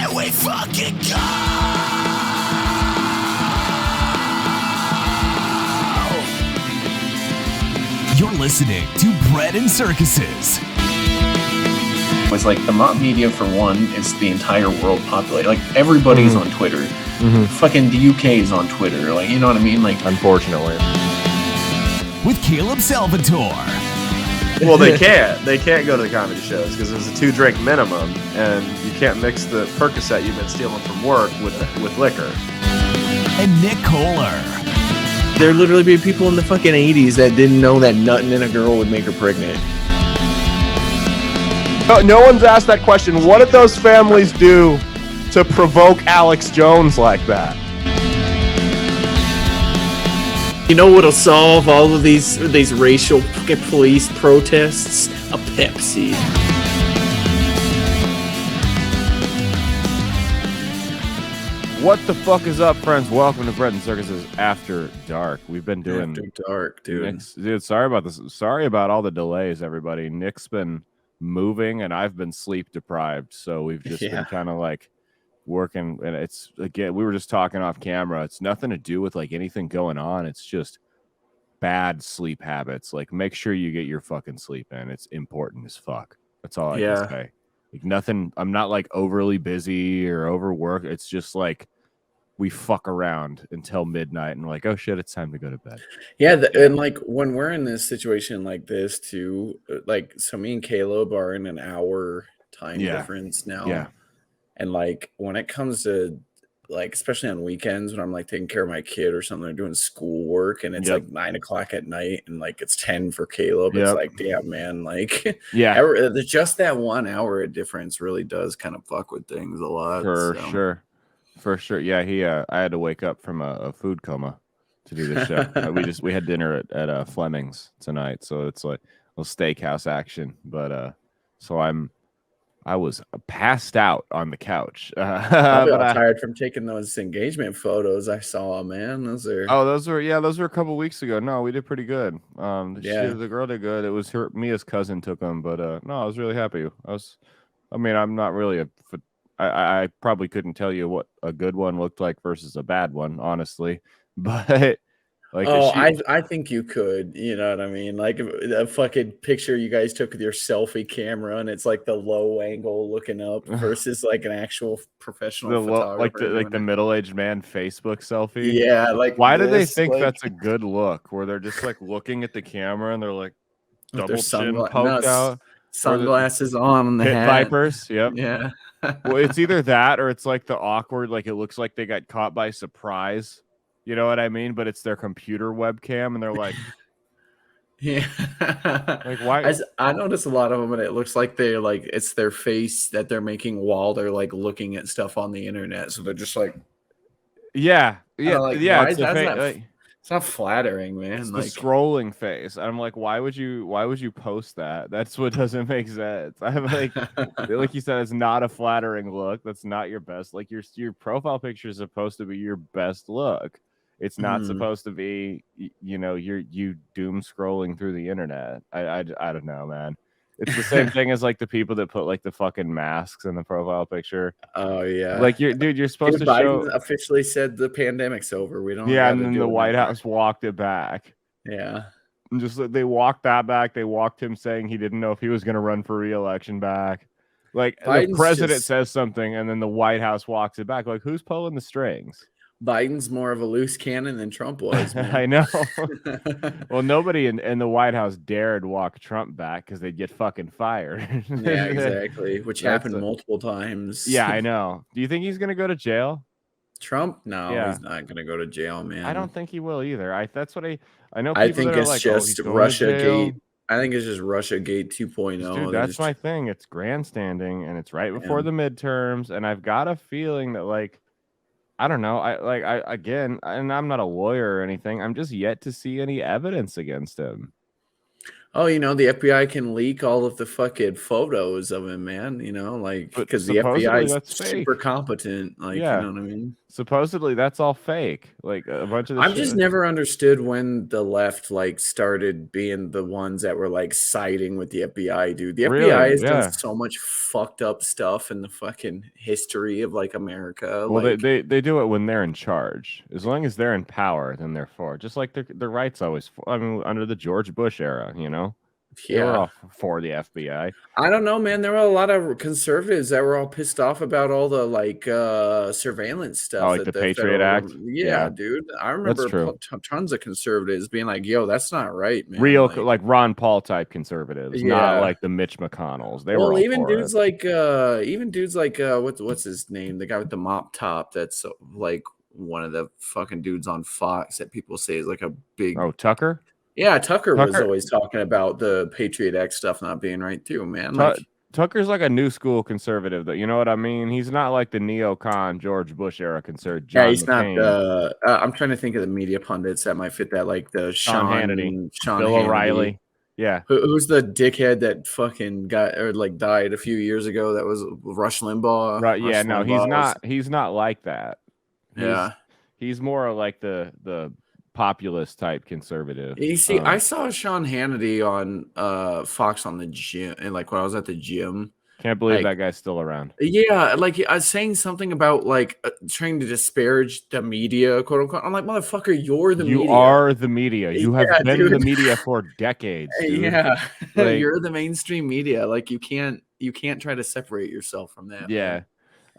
Here we fucking go! You're listening to Bread and Circuses. It's like the mob media, for one, is the entire world populated. Like, everybody's on Twitter. Fucking the UK is on Twitter. Like, you know what I mean? Like, unfortunately. With Caleb Salvatore. Well, they can't. They can't go to the comedy shows because there's a 2-drink minimum, and you can't mix the Percocet you've been stealing from work with liquor. And Nick Kohler. There literally be people in the fucking 80s that didn't know that nutting in a girl would make her pregnant. No one's asked that question. What did those families do to provoke Alex Jones like that? You know what'll solve all of these racial police protests? A Pepsi. What the fuck is up, friends? Welcome to Bread Circuses After Dark. We've been doing After Dark, dude. Dude, sorry about this. Sorry about all the delays, everybody. Nick's been moving, and I've been sleep deprived, so we've just been kind of like working. And it's, again, we were just talking off camera. It's nothing to do with like anything going on. It's just bad sleep habits. Like, make sure you get your fucking sleep in. It's important as fuck. That's all I can say. Like, nothing. I'm not like overly busy or overworked. It's just like we fuck around until midnight and we're like, oh shit, it's time to go to bed. Yeah, and like when we're in this situation like this too, like, so me and Caleb are in an hour time difference now. Yeah. And like when it comes to, like, especially on weekends when I'm like taking care of my kid or something, or doing schoolwork, and it's like 9 o'clock at night and like it's 10 for Caleb. It's like, damn, man, like, just that 1 hour difference really does kind of fuck with things a lot. For sure. Yeah, I had to wake up from a food coma to do this show. we had dinner at Fleming's tonight, so it's like a little steakhouse action. But I was passed out on the couch. Probably all tired from taking those engagement photos I saw, man. Those were a couple weeks ago. No, we did pretty good. The girl did good. It was Mia's cousin took them, but no, I was really happy. I'm not really I probably couldn't tell you what a good one looked like versus a bad one, honestly. But like, I think you could, you know what I mean? Like a fucking picture you guys took with your selfie camera, and it's like the low angle looking up versus like an actual professional photographer. Like the middle-aged man Facebook selfie. Yeah, like, why do they think that's a good look? Where they're just like looking at the camera and they're like double chin poked out, sunglasses on the hat. Vipers. Yep. Yeah. Well, it's either that or it's like the awkward, like it looks like they got caught by surprise. You know what I mean? But it's their computer webcam, and they're like, yeah. Like, why? I notice a lot of them, and it looks like they're like, it's their face that they're making while they're like looking at stuff on the internet. So they're just like, it's not flattering, man. It's like the scrolling face. I'm like, why would you post that? That's what doesn't make sense. I'm like, like you said, it's not a flattering look. That's not your best. Like, your profile picture is supposed to be your best look. It's not supposed to be, you doom scrolling through the internet. I don't know, man. It's the same thing as like the people that put like the fucking masks in the profile picture. Oh yeah, like you're supposed to show. Biden officially said the pandemic's over. We don't. Yeah, and then the White House walked it back. Yeah, and just they walked that back. They walked him saying he didn't know if he was going to run for re-election back. Like, Biden's the president says something, and then the White House walks it back. Like, who's pulling the strings? Biden's more of a loose cannon than Trump was. Man. I know. Well, nobody in the White House dared walk Trump back because they'd get fucking fired. Yeah, exactly. Which happened multiple times. Yeah, I know. Do you think he's going to go to jail? Trump? No, he's not going to go to jail, man. I don't think he will either. That's what I know. I think it's just Russiagate. I think it's just Russiagate 2.0. Dude, that's my thing. It's grandstanding, and it's right before the midterms, and I've got a feeling that, like, I don't know. Again, and I'm not a lawyer or anything. I'm just yet to see any evidence against him. Oh, the FBI can leak all of the fucking photos of him, man. Like But because the FBI supposedly is that's super fake. competent. Like, you Yeah. know what I mean? Supposedly that's all fake. Like a bunch of the I've just shit. never understood when the left started being the ones that were siding with the FBI, dude. The FBI Really? has done Yeah. so much fucked up stuff in the fucking history of America. Well, they do it when they're in charge. As long as they're in power, then they're for it. Just like the right's always for. I mean, under the George Bush era, they were Yeah. all for the FBI. I don't know, man. There were a lot of conservatives that were all pissed off about all the surveillance Oh, stuff like that the the Patriot federal Act. government. Yeah, Yeah, dude. I that's remember true. tons of conservatives being like, "Yo, that's not right, man." Real like Ron Paul type conservatives, not Yeah. like the Mitch McConnells. They were Well, all for it. even dudes like what's his name? The guy with the mop top. That's like one of the fucking dudes on Fox that people say is like a big. Oh, Tucker. Yeah, Tucker was Tucker. always talking about the Patriot Act stuff not being right too, man. Tucker's like a new school conservative, though. You know what I mean? He's not like the neocon George Bush era conservative. Yeah, John he's not. McCain, I'm trying to think of the media pundits that might fit that, like the Sean Hannity, Sean Bill Hannity. O'Reilly. Yeah. Who's the dickhead that fucking got or died a few years ago? That was Rush Limbaugh. Right. Yeah. Rush No, Limbaugh he's not like that. Yeah. He's more like the populist type conservative. You see, I saw Sean Hannity on Fox on the gym, and when I was at the gym. Can't believe that guy's still around. Yeah, I was saying something about trying to disparage the media, quote unquote. I'm like, motherfucker, you're the media. You are the media. You have been dude. the media for decades, dude. Yeah, you're the mainstream media. You can't try to separate yourself from that. Yeah.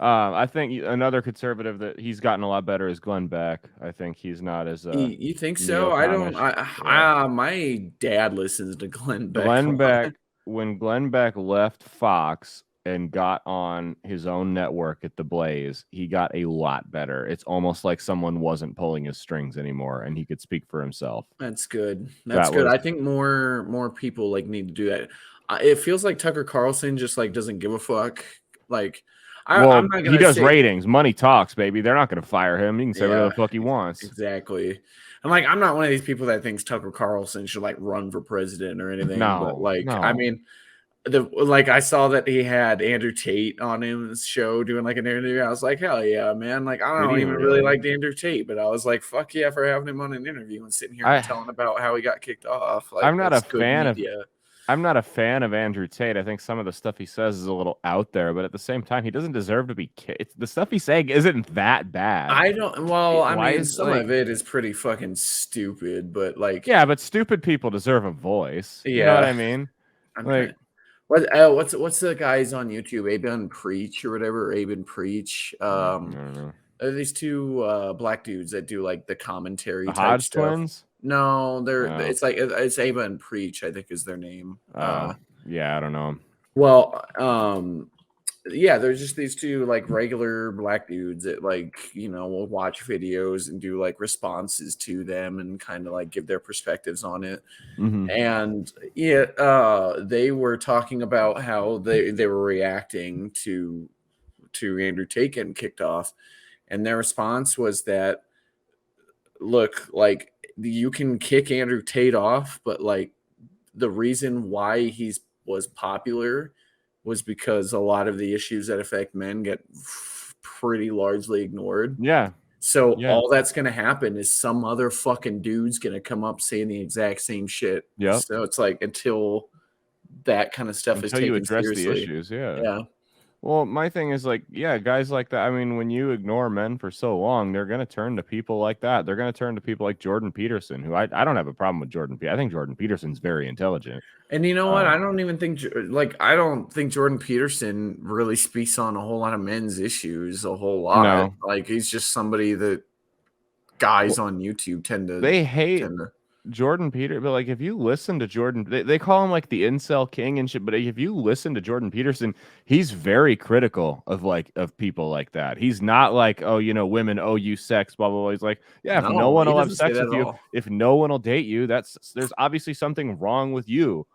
I think another conservative that he's gotten a lot better is Glenn Beck. I think he's not as you think so? I don't. My dad listens to Glenn Beck. When Glenn Beck left Fox and got on his own network at The Blaze, he got a lot better. It's almost like someone wasn't pulling his strings anymore, and he could speak for himself. That's good. That's good. I think more people need to do that. It feels like Tucker Carlson just doesn't give a fuck. I'm not gonna he does ratings. Money talks, baby. They're not going to fire him. He can say whatever the fuck he wants. Exactly. I'm not one of these people that thinks Tucker Carlson should run for president or anything. No, but no. I mean, I saw that he had Andrew Tate on his show doing an interview. I was like, hell yeah, man. I don't even really like Andrew Tate, but I was like, fuck yeah for having him on an interview and sitting here and telling about how he got kicked off. I'm not a fan of Andrew Tate. I think some of the stuff he says is a little out there, but at the same time, he doesn't deserve to be kicked. The stuff he's saying isn't that bad. I don't. Well, I mean, some of it is pretty fucking stupid, but yeah, but stupid people deserve a voice. Yeah. You know what I mean? What's the guys on YouTube? Aben Preach or whatever. Aben Preach. I don't know. These two black dudes that do the commentary the type Hodge stuff. Twins? No, it's Ava and Preach, I think is their name. Yeah, I don't know. Well, yeah, there's just these two regular black dudes that will watch videos and do responses to them and kind of give their perspectives on it. Mm-hmm. And they were talking about how they were reacting to Andrew Tate getting kicked off, and their response was that, look, you can kick Andrew Tate off, but the reason why he was popular was because a lot of the issues that affect men get pretty largely ignored. Yeah. So all that's going to happen is some other fucking dude's going to come up saying the exact same shit. Yeah. So it's until that kind of stuff is taken you address seriously. The issues. Yeah. Yeah. Well, my thing is guys like that. I mean, when you ignore men for so long, they're going to turn to people like that. They're going to turn to people like Jordan Peterson, who I don't have a problem with Jordan. I think Jordan Peterson's very intelligent. And you know what? I don't even think I don't think Jordan Peterson really speaks on a whole lot of men's issues a whole lot. No. He's just somebody that guys on YouTube tend to. They hate Jordan Peterson, but if you listen to Jordan, they call him the incel king and shit. But if you listen to Jordan Peterson, he's very critical of people like that. He's not women owe you sex, blah blah blah. He's if no one will have sex with you, if no one will date you, there's obviously something wrong with you.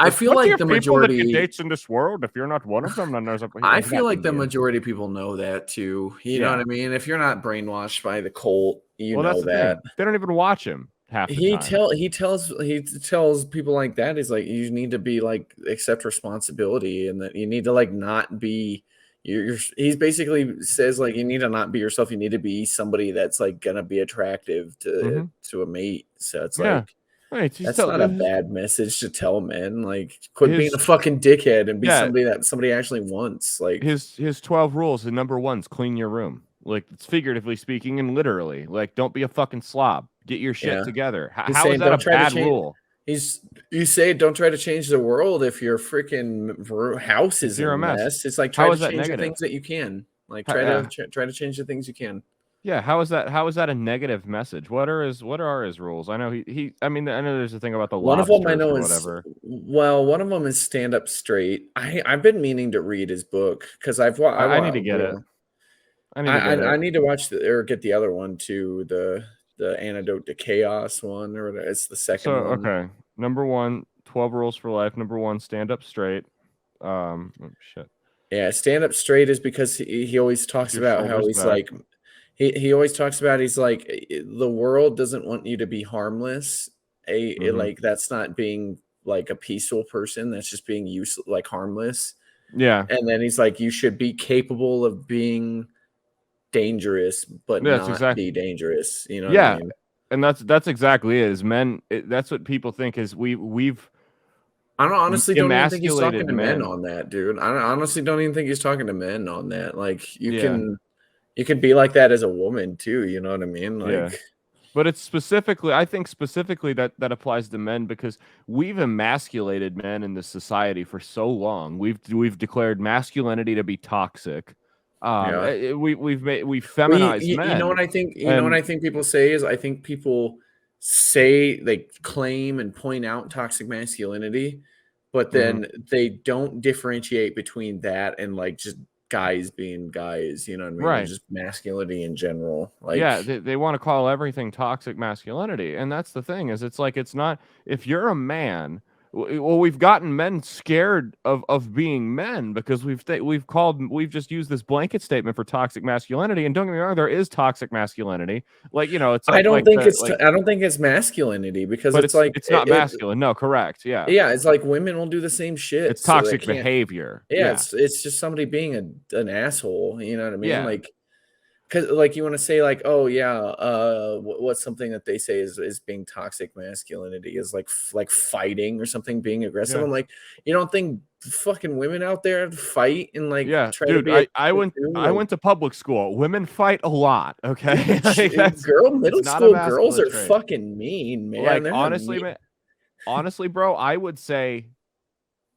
I feel the majority that dates in this world. If you're not one of them, then there's a. I feel the majority of people know that too. You know what I mean? If you're not brainwashed by the cult, you know that they don't even watch him. half the time. He tells people like that, is like, you need to be like, accept responsibility, and that you need to like not be he's basically says like, you need to not be yourself, you need to be somebody that's like gonna be attractive to a mate. So it's Yeah. like, Right. that's not a bad message to tell men. Like, quit being a His fucking dickhead and be yeah, somebody that somebody actually wants. Like, his 12 rules, and number one's clean your room. Like, it's figuratively speaking and literally. Like, don't be a fucking slob. Get your shit yeah, together. he's How is saying that a don't try to bad change. rule? You say don't try to change the world if your freaking house If is you're in a a mess. mess. It's like, try How to is that change the negative? things that you can. Like, Yeah. try to change the things you can. Yeah, how is that a negative message? What are his rules? I know I mean, I know there's a thing about the One of them I lobsters know or is, whatever. well, one of them is Stand Up Straight. I've been meaning to read his book because I need to get it. I need to get I it. need to watch or get the other one too, the Antidote to Chaos one, or whatever. It's the So, second one. okay. Number 1, 12 rules for life. Number 1, stand up straight. Oh, shit. Yeah, Stand Up Straight is because he always talks Your about how shoulders he's back. like, he always talks about, he's like, the world doesn't want you to be harmless. Like, that's not being like a peaceful person. That's just being useless, like harmless. Yeah. And then he's like, you should be capable of being dangerous, but Yeah, that's not exactly. be dangerous. You know Yeah. what I mean? And that's exactly it. Is men, that's what people think is we've I honestly don't even think he's talking emasculated to men men. on that, dude. I honestly don't even think he's talking to men on that. Like, you Yeah. can be like that as a woman too. You know what I mean? Yeah. Like, But it's specifically, I think specifically that applies to men because we've emasculated men in this society for so long. We've declared masculinity to be toxic. yeah. We've feminized You know men. what I think? You know what And I think people say is, I think people say, they claim and point out toxic masculinity, but then they don't differentiate between that and like just guys being guys. You know what I mean? Or right. just masculinity in general. Like, Yeah, they want to call everything toxic masculinity, and that's the thing is it's like it's not if you're a man. Well, we've gotten men scared of being men because we've just used this blanket statement for toxic masculinity, and don't get me wrong, there is toxic masculinity. Like it's I don't like think the it's like, I don't think it's masculinity, because but it's like it's not masculine. No, correct. Yeah, yeah, it's like women will do the same shit. it's So they toxic can't. behavior. Yeah, Yeah, it's just somebody being an asshole. You know what I mean? yeah, Like, because like, you want to say like, oh yeah, what's something that they say is being toxic masculinity is like like fighting or something, being aggressive. yeah. I'm like, you don't think fucking women out there fight and like Yeah, try to dude, be a I went too? I Like, went to public school. Women fight a lot, okay? Like, middle it's not a school girls masculine are trait. fucking mean, man. Like They're the honestly, man, honestly, bro, I would say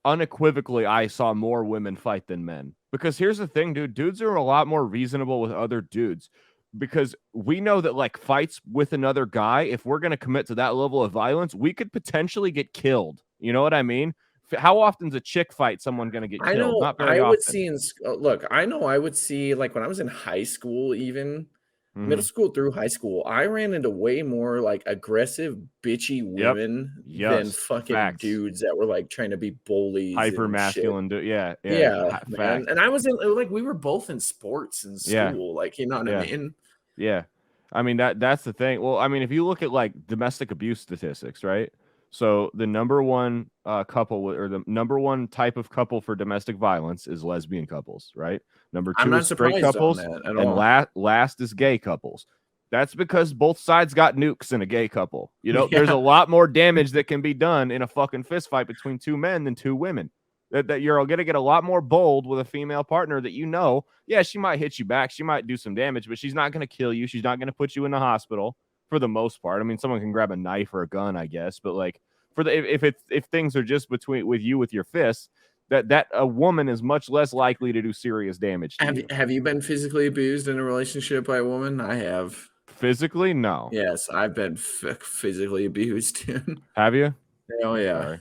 unequivocally I saw more women fight than men. Because here's the thing, dude, dudes are a lot more reasonable with other dudes. Because we know that like fights with another guy, if we're gonna commit to that level of violence, we could potentially get killed. You know what I mean? How often's a chick fight someone gonna get I killed? know Not very I would often. see look, I know I would see, like, when I was in high school, even middle Mhm. school through high school, I ran into way more like aggressive, bitchy Yep. women than Yes. fucking Facts. dudes that were like trying to be bullies Hyper and shit. masculine. Yeah. Yeah. Yeah, man. Facts. And I was in, like, we were both in sports in Yeah. school, like, you know what I Yeah. mean? Yeah. I mean that's the thing. Well, I mean, if you look at like domestic abuse statistics, right? So the number one couple or the number one type of couple for domestic violence is lesbian couples, right? Number I'm 2 not is straight surprised on couples, that at and all. last is gay couples. That's because both sides got nukes in a gay couple. There's Yeah. a lot more damage that can be done in a fucking fist fight between two men than two women. That you're going to get a lot more bold with a female partner that yeah, she might hit you back. She might do some damage, but she's not going to kill you. She's not going to put you in the hospital for the most part. I mean, someone can grab a knife or a gun, I guess, but like if things are just with your fists, that a woman is much less likely to do serious damage to you. Have you been physically abused in a relationship by a woman? I have. Physically, no. Yes, I've been physically abused. Have you? Oh yeah. Sorry.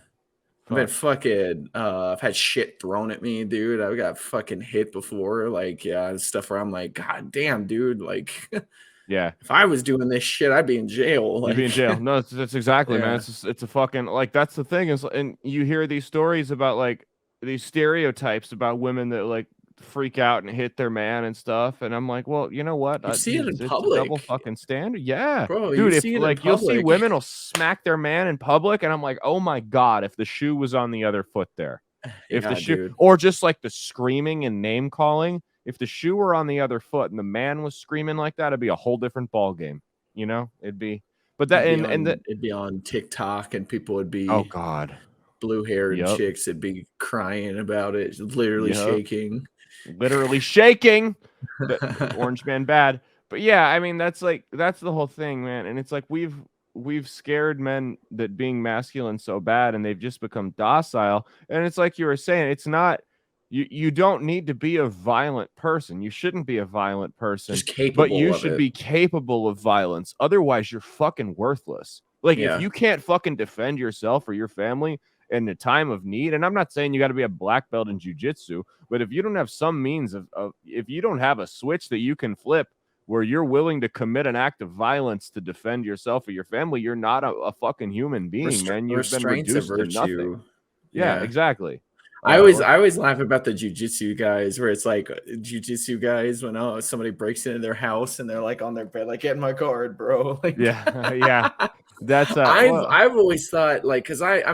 I've been fucking I've had shit thrown at me, dude. I've got fucking hit before, like, yeah, stuff where I'm like, God damn, dude, like, yeah, if I was doing this shit, I'd be in jail. You'd be in jail. No, that's exactly, Yeah. man. It's a fucking, like, that's the thing is, and you hear these stories about like these stereotypes about women that like freak out and hit their man and stuff. And I'm like, well, you know what? You see it in It's a public, double fucking standard. Yeah, bro. dude. You If see it in like you'll see public. women will smack their man in public, and I'm like, oh my god, if the shoe was on the other foot there, if the shoe, dude. or just like the screaming and name calling, if the shoe were on the other foot and the man was screaming like that, it'd be a whole different ball game. You know, it'd be. But that it'd be on TikTok, and people would be oh god, blue-haired chicks would be crying about it, literally shaking. The Orange Man bad. But yeah, I mean that's the whole thing, man. And it's like we've scared men that being masculine so bad, and they've just become docile. And it's like you were saying, it's not you don't need to be a violent person. You shouldn't be a violent person, but you should be capable of violence. Otherwise, you're fucking worthless. Like if you can't fucking defend yourself or your family in a time of need, and I'm not saying you got to be a black belt in jiu-jitsu, but if you don't have some means of if you don't have a switch that you can flip where you're willing to commit an act of violence to defend yourself or your family, you're not a fucking human being, man. You've been reduced to nothing. Yeah, exactly. I always laugh about the jiu-jitsu guys, where it's like jiu-jitsu guys when somebody breaks into their house and they're like on their bed, like, get in my guard, bro. Like, yeah. That's I've always thought, like, because I've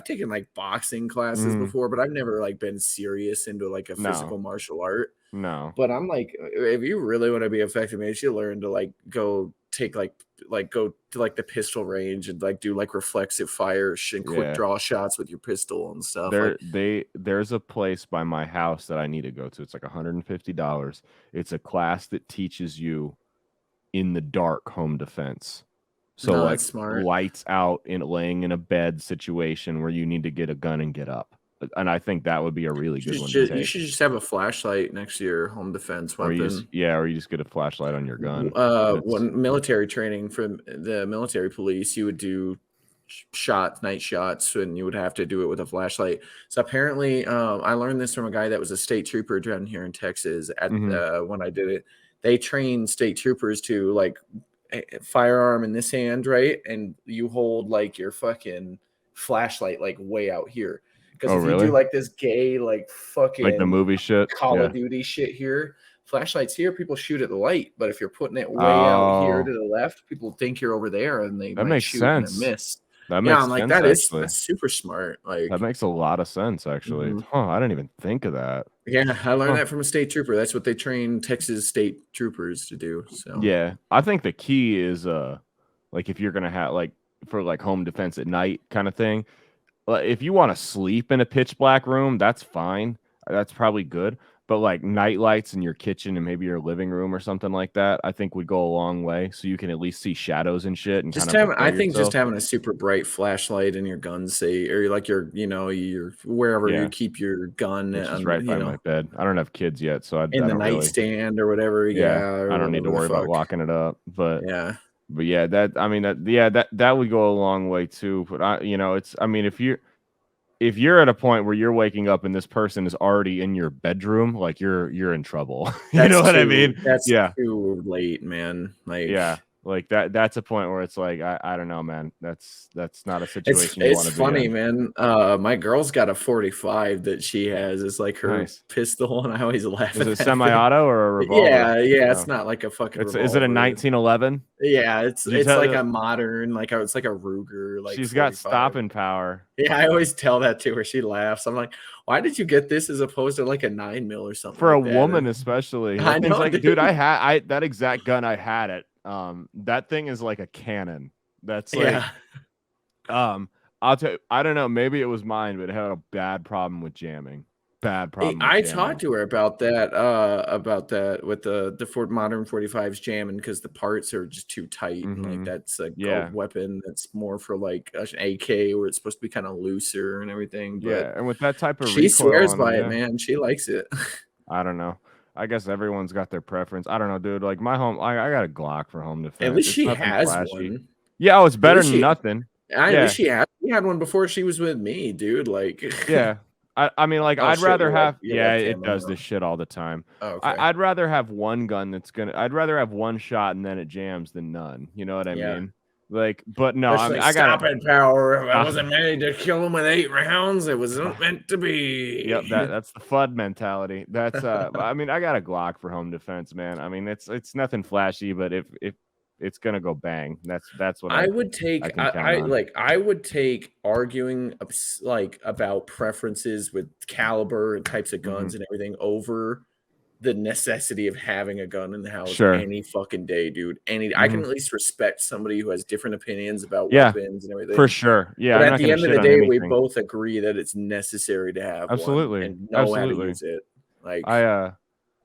taken like boxing classes before, but I've never like been serious into like a physical martial art. No. But I'm like, if you really want to be effective, maybe you should learn to like go take go to like the pistol range and like do like reflexive fire and quick draw shots with your pistol and stuff. There's a place by my house that I need to go to. It's like $150. It's a class that teaches you in the dark home defense. So like lights out in laying in a bed situation where you need to get a gun and get up. And I think that would be a really good one to take. You should just have a flashlight next to your home defense weapon. Or you just get a flashlight on your gun. When military training from the military police, you would do night shots, and you would have to do it with a flashlight. So apparently, I learned this from a guy that was a state trooper down here in Texas. When I did it, they train state troopers to like firearm in this hand, right? And you hold like your fucking flashlight like way out here. Because you do like this gay, like fucking like the movie shit, Call of Duty shit here, flashlights here, people shoot at the light. But if you're putting it way out here to the left, people think you're over there, and they might shoot and miss. That makes sense. Like that's super smart. Like that makes a lot of sense, actually. I didn't even think of that. Yeah, I learned that from a state trooper. That's what they train Texas state troopers to do. So yeah, I think the key is like if you're gonna have like for like home defense at night kind of thing. If you want to sleep in a pitch black room, that's fine. That's probably good. But like night lights in your kitchen and maybe your living room or something like that, I think would go a long way. So you can at least see shadows and shit. And just having a super bright flashlight in your gun safe, or like your wherever you keep your gun. Which is right by my bed. I don't have kids yet, so in the nightstand or whatever. I don't need to worry about locking it up. But yeah, that would go a long way too. But if you're at a point where you're waking up and this person is already in your bedroom, like you're in trouble. You know what I mean? That's too late, man. Like that's a point where it's like I don't know, man. That's not a situation you want to be in. It's funny, man. My girl's got a 45 that she has. It's like her pistol, and I always laugh. Is it semi-auto or a revolver? Yeah. It's not like a fucking revolver. Is it a 1911? Yeah, it's like a modern, it's like a Ruger. Like she's 45. got stopping power. Yeah, I always tell that to her. She laughs. I'm like, why did you get this as opposed to like a 9mm or something? For like a woman, especially. I know, like, dude, that exact gun I had it. That thing is like a cannon. That's like I'll tell you, I don't know, maybe it was mine, but it had a bad problem with jamming. I talked to her about that with the Ford modern 45s jamming, because the parts are just too tight. And like that's a weapon that's more for like an AK, where it's supposed to be kind of looser and everything. But and with that type of she swears by it, man. She likes it. I don't know. I guess everyone's got their preference. I don't know, dude. Like my home, I got a Glock for home defense. At least she has one. Yeah, it's better than nothing. At least she had one before she was with me, dude. Like, yeah. I mean, like, I'd rather have. It does this shit all the time. Oh, okay. I'd rather have one gun I'd rather have one shot and then it jams than none. You know what I mean? Like, but no, Especially I got stopping power. I wasn't made to kill him with 8 rounds. It wasn't meant to be. Yep, that's the FUD mentality. That's I mean, I got a Glock for home defense, man. I mean, it's nothing flashy, but if it's gonna go bang, that's what I would take. I can count on. I would take arguing like about preferences with caliber and types of guns and everything over the necessity of having a gun in the house any fucking day, dude. I can at least respect somebody who has different opinions about weapons and everything. For sure. Yeah. But at the end of the day, we both agree that it's necessary to have absolutely one and know how to use it. Like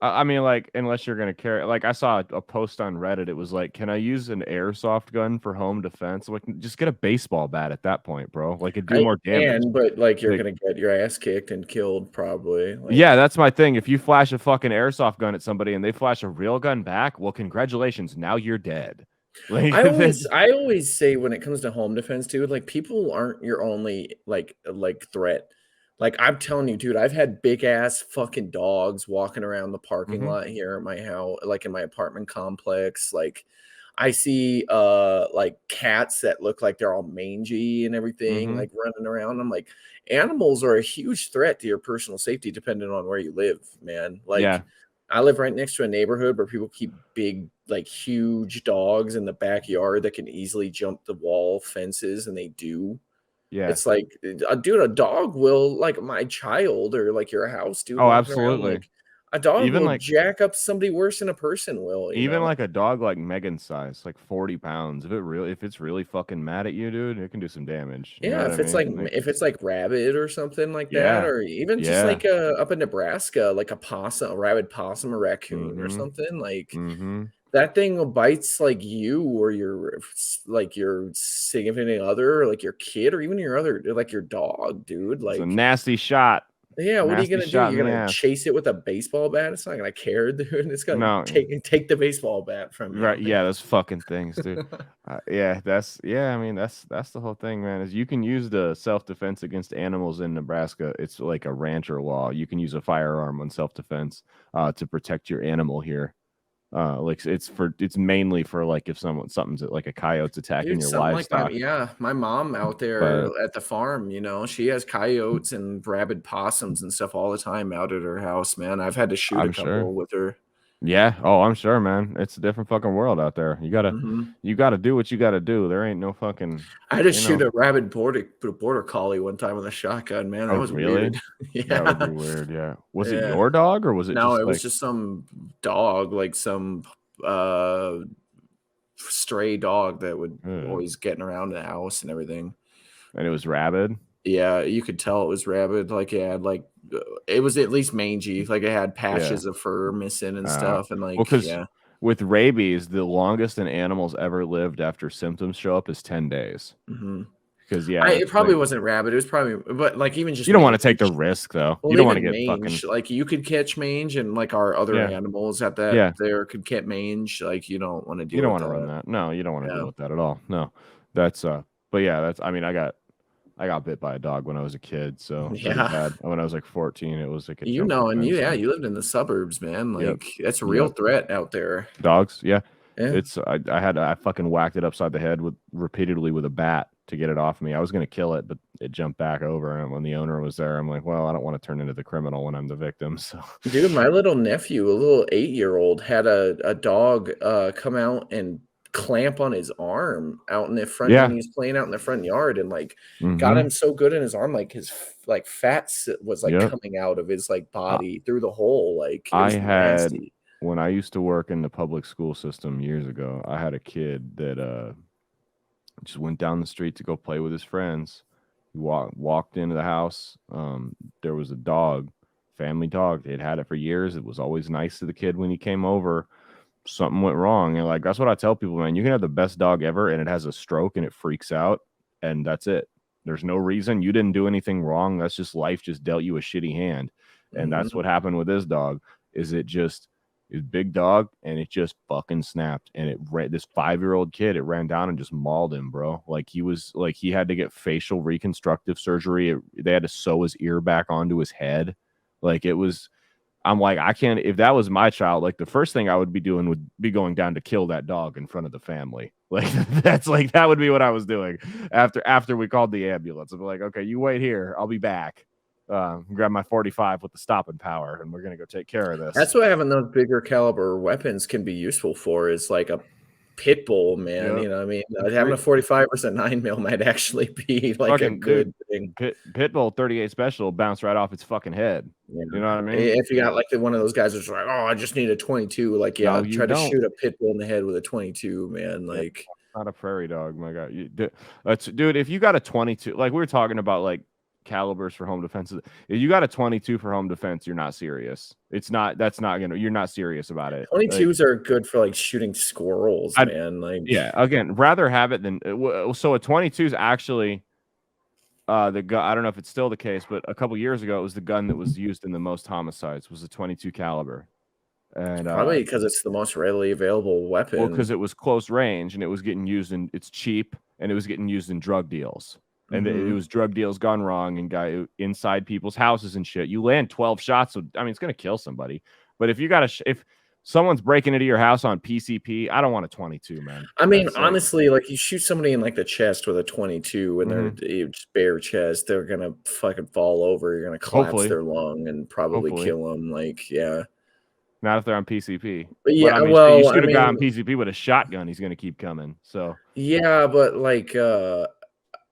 I mean, like, unless you're gonna carry, like, I saw a post on Reddit. It was like, can I use an airsoft gun for home defense? Like, just get a baseball bat at that point, bro. Like, it'd do more damage. But like, you're gonna get your ass kicked and killed, probably. Like, yeah, that's my thing. If you flash a fucking airsoft gun at somebody and they flash a real gun back, well, congratulations, now you're dead. Like, I always say when it comes to home defense, dude, like, people aren't your only like threat. Like, I'm telling you, dude, I've had big ass fucking dogs walking around the parking lot here at my house, like in my apartment complex. Like, I see like cats that look like they're all mangy and everything, like running around. I'm like, animals are a huge threat to your personal safety, depending on where you live, man. Like, I live right next to a neighborhood where people keep big, like, huge dogs in the backyard that can easily jump the wall fences, and they do. Yeah, it's like, dude, a dog will, like, my child or like your house, dude. Oh, absolutely. Around, like, a dog even will like, jack up somebody worse than a person will. Even like a dog like Megan's size, like 40 pounds. If it's really fucking mad at you, dude, it can do some damage. Yeah, if it's like rabbit or something like that, or even just like up in Nebraska, like a rabid possum or raccoon or something, like that thing bites like you or your significant other, or like your kid, or even like your dog, dude. Like, it's a nasty shot. Yeah, what are you gonna do? You're gonna chase it with a baseball bat? It's not gonna care, dude. It's gonna take the baseball bat from you. Right? Yeah, those fucking things, dude. I mean, that's the whole thing, man. Is you can use the self-defense against animals in Nebraska. It's like a rancher law. You can use a firearm on self-defense to protect your animal here. Like, it's mainly for, like, if something's like a coyote's attacking your livestock. Like that. Yeah, my mom out there at the farm, she has coyotes and rabid possums and stuff all the time out at her house, man. I've had to shoot a couple with her. Yeah. Oh, I'm sure, man. It's a different fucking world out there. You gotta do what you gotta do. There ain't no fucking. I had to shoot a rabid border collie one time with a shotgun, man. That was weird. Yeah, that would be weird. Yeah. Was it your dog, or was it? No, it was just some dog, like some stray dog that would always getting around the house and everything. And it was rabid. Yeah, you could tell it was rabid. Like, it had it was at least mangy. Like, it had patches of fur missing and stuff. And with rabies, the longest an animal's ever lived after symptoms show up is 10 days. Because it probably wasn't rabid. It was probably, but like, even just you don't want to take the risk, though. Well, you don't want to get mange, like, you could catch mange, and like our other animals at that there could get mange. Like, you don't want to do. You don't want to run that. No, you don't want to deal with that at all. No, that's But yeah, that's. I mean, I got bit by a dog when I was a kid. So when I was like 14, it was like you lived in the suburbs, man. Like, that's a real threat out there. Dogs, yeah. It's I fucking whacked it upside the head repeatedly with a bat to get it off me. I was gonna kill it, but it jumped back over, and when the owner was there, I'm like, well, I don't want to turn into the criminal when I'm the victim. So, dude, my little nephew, a little 8-year-old, had a dog come out and clamp on his arm out in the front, and he's playing out in the front yard, and like got him so good in his arm, like his like fat was like coming out of his like body through the hole. Like, nasty. When I used to work in the public school system years ago, I had a kid that just went down the street to go play with his friends. He walked into the house. There was a dog, family dog. They'd had it for years. It was always nice to the kid when he came over. Something went wrong, and like, that's what I tell people, man. You can have the best dog ever, and it has a stroke and it freaks out, and that's it. There's no reason. You didn't do anything wrong. That's just life just dealt you a shitty hand, and that's what happened with this dog. Is big dog, and it just fucking snapped, and this 5-year-old kid, it ran down and just mauled him, bro. Like, he had to get facial reconstructive surgery. They had to sew his ear back onto his head. Like, it was. I'm like, I can't. If that was my child, like, the first thing I would be doing would be going down to kill that dog in front of the family. Like that's like that would be what I was doing after we called the ambulance. I'd be like, okay, you wait here, I'll be back. Grab my 45 with the stopping power, and we're gonna go take care of this. That's what having those bigger caliber weapons can be useful for. Is like a pit bull, man. Yep. You know what I mean? Having a 45 versus 9mm might actually be like fucking, a good thing. Pit bull 38 special bounced right off its fucking head. Yeah. You know what I mean? If you got like one of those guys that's like, oh, I just need a 22. Like, yeah, No, you try to don't. shoot a pit bull in the head with a 22, man. Like, not a prairie dog, my God. Dude, if you got a 22, like we were talking about, like calibers for home defense. If you got a 22 for home defense, you're not serious. You're not serious about it. 22s are good for like shooting squirrels, man. Like, yeah, again, rather have it than so a 22 is actually the gun. I don't know if it's still the case, but a couple years ago it was the gun that was used in the most homicides was a 22 caliber. And probably because it's the most readily available weapon. Well, because it was close range and it was getting used it's cheap and it was getting used in drug deals. And it was drug deals gone wrong and guy inside people's houses and shit. You land 12 shots, so I mean it's gonna kill somebody. But if you got if someone's breaking into your house on PCP, I don't want a 22, man. I mean, honestly, like you shoot somebody in like the chest with a 22 and they're bare chest, they're gonna fucking fall over. You're gonna collapse their lung and probably kill them. Like, yeah. Not if they're on PCP. But yeah, I mean, well, you shoot a guy on PCP with a shotgun, he's gonna keep coming. So yeah, but like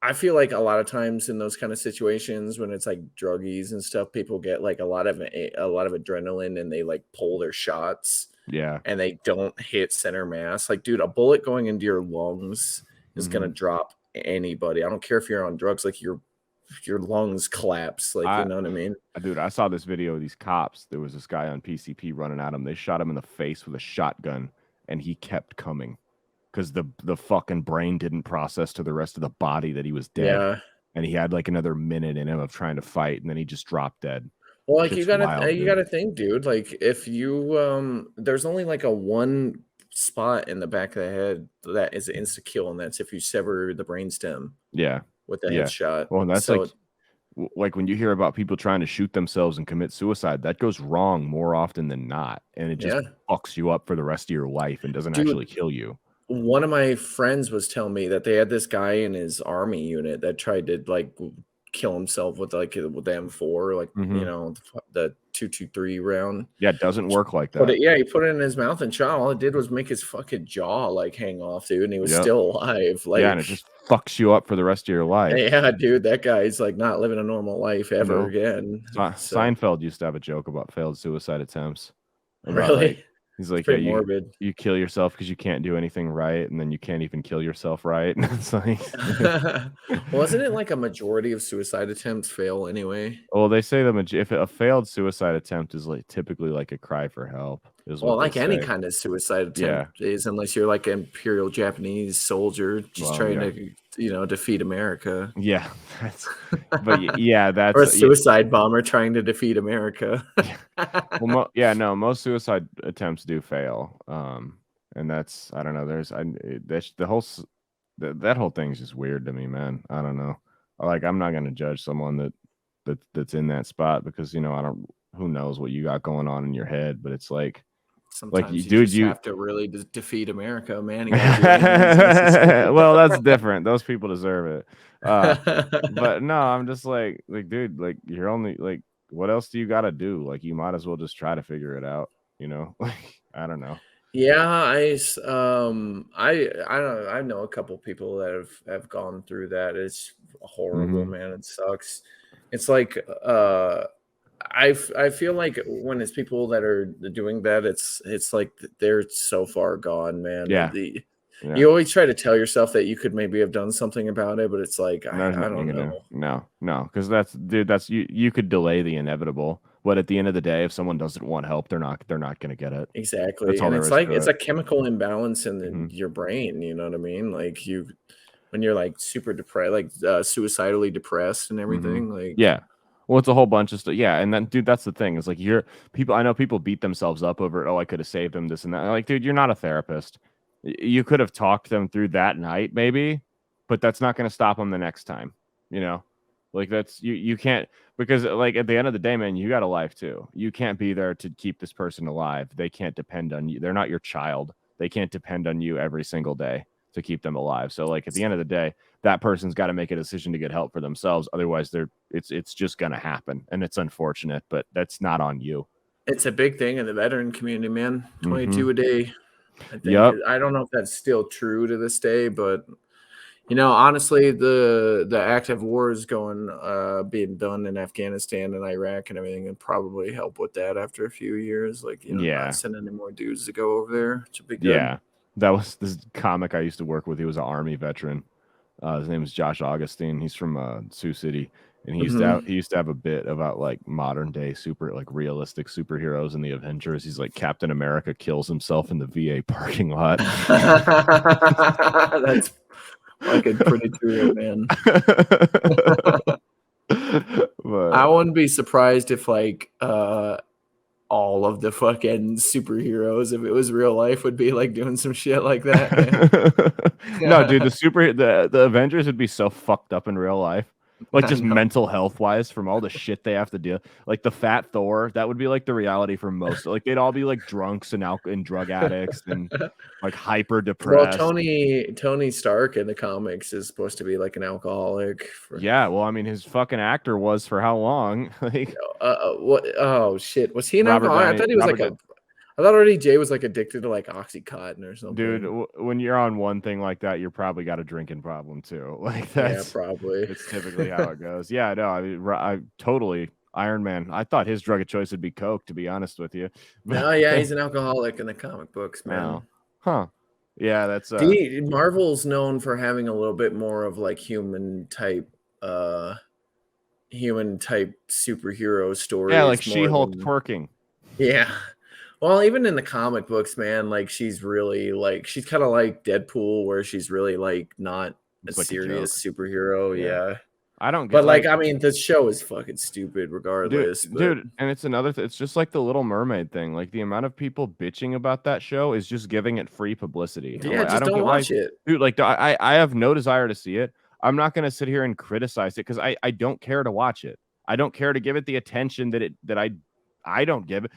I feel like a lot of times in those kind of situations when it's like druggies and stuff, people get like a lot of adrenaline and they like pull their shots. Yeah. And they don't hit center mass. Like, dude, a bullet going into your lungs is gonna drop anybody. I don't care if you're on drugs, like your lungs collapse. Like, you know what I mean? Dude, I saw this video of these cops. There was this guy on PCP running at him. They shot him in the face with a shotgun and he kept coming. Because the fucking brain didn't process to the rest of the body that he was dead. Yeah. And he had like another minute in him of trying to fight, and then he just dropped dead. Well, like you gotta think, dude. Like if you there's only like a one spot in the back of the head that is an insta kill, and that's if you sever the brainstem. Yeah. With the headshot. Well, and that's like when you hear about people trying to shoot themselves and commit suicide, that goes wrong more often than not, and it just fucks you up for the rest of your life and doesn't actually kill you. One of my friends was telling me that they had this guy in his army unit that tried to like kill himself with the M4, like you know, the 223 round. Yeah, it doesn't work like that. He put it in his mouth and shot. All it did was make his fucking jaw like hang off, dude, and he was still alive. Like, yeah, and it just fucks you up for the rest of your life. Yeah, dude, that guy's like not living a normal life ever again. Seinfeld used to have a joke about failed suicide attempts. Really? He's like, morbid. You kill yourself because you can't do anything right, and then you can't even kill yourself right. It's like, wasn't it like a majority of suicide attempts fail anyway? Well, they say if a failed suicide attempt is like typically like a cry for help. Like any kind of suicide attempt is, unless you're like an Imperial Japanese soldier just trying to, you know, defeat America. Yeah, that's or a suicide bomber trying to defeat America. Well, most suicide attempts do fail, and that's I don't know. That whole thing's just weird to me, man. I don't know. Like, I'm not gonna judge someone that's in that spot because, you know, who knows what you got going on in your head, but it's like. Sometimes you have to really defeat America, man. Well, that's different. Those people deserve it. But no, I'm just like, dude, like you're only like, what else do you got to do? Like, you might as well just try to figure it out, you know? Like, I don't know. Yeah, I know a couple people that have gone through that. It's horrible, man. It sucks. It's like I feel like when it's people that are doing that, it's like they're so far gone, man. Yeah. You always try to tell yourself that you could maybe have done something about it, but it's like I don't know. No, because you could delay the inevitable, but at the end of the day, if someone doesn't want help, they're not going to get it. Exactly, and it's like it's a chemical imbalance in your brain. You know what I mean? Like when you're like super depressed, like suicidally depressed and everything. Like Well, it's a whole bunch of stuff. Yeah, and then, dude, that's the thing. Is like I know people beat themselves up over it. Oh, I could have saved them, this and that. Like, dude, you're not a therapist. You could have talked them through that night, maybe, but that's not going to stop them the next time. You know, like that's you can't, because like at the end of the day, man, you got a life too. You can't be there to keep this person alive. They can't depend on you. They're not your child. They can't depend on you every single day. to keep them alive. So like at the end of the day, that person's got to make a decision to get help for themselves. Otherwise, it's just going to happen, and it's unfortunate, but that's not on you. It's a big thing in the veteran community, man. 22 a day. I think. Yep. I don't know if that's still true to this day, but honestly, the active war is being done in Afghanistan and Iraq and everything, and probably help with that after a few years. Like, not sending any more dudes to go over there. It should be good. Yeah, that was this comic I used to work with. He was an Army veteran. His name is Josh Augustine. He's from Sioux City, and he used to have a bit about like modern day realistic superheroes in the Avengers. He's like Captain America kills himself in the VA parking lot. That's fucking pretty true, man. But I wouldn't be surprised if like all of the fucking superheroes, if it was real life, would be like doing some shit like that, man. No, dude, the Avengers would be so fucked up in real life. Like just mental health wise from all the shit they have to do. Like the fat Thor, that would be like the reality for most. Like they'd all be like drunks and drug addicts and like hyper depressed. Well, Tony Stark in the comics is supposed to be like an alcoholic. Yeah, well, I mean, his fucking actor was for how long? Like, what? Oh shit, was he an alcoholic? I thought he was I thought RDJ was like addicted to like Oxycontin or something. Dude, when you're on one thing like that, you're probably got a drinking problem too. Like that's probably. It's typically how it goes. Yeah, no, I mean, I totally Iron Man. I thought his drug of choice would be Coke, to be honest with you. No, yeah, he's an alcoholic in the comic books, man. No. Huh. Yeah, that's Marvel's known for having a little bit more of like human type superhero stories. Yeah, like She-Hulk twerking. Yeah. Well, even in the comic books, man, like she's really like she's kind of like Deadpool, where she's really like not a serious superhero. Yeah. I don't get but like I mean, the show is fucking stupid regardless. Dude, and it's another it's just like the Little Mermaid thing. Like the amount of people bitching about that show is just giving it free publicity. Yeah, like, just don't watch it. Dude, like I have no desire to see it. I'm not gonna sit here and criticize it because I don't care to watch it. I don't care to give it the attention that I don't give it.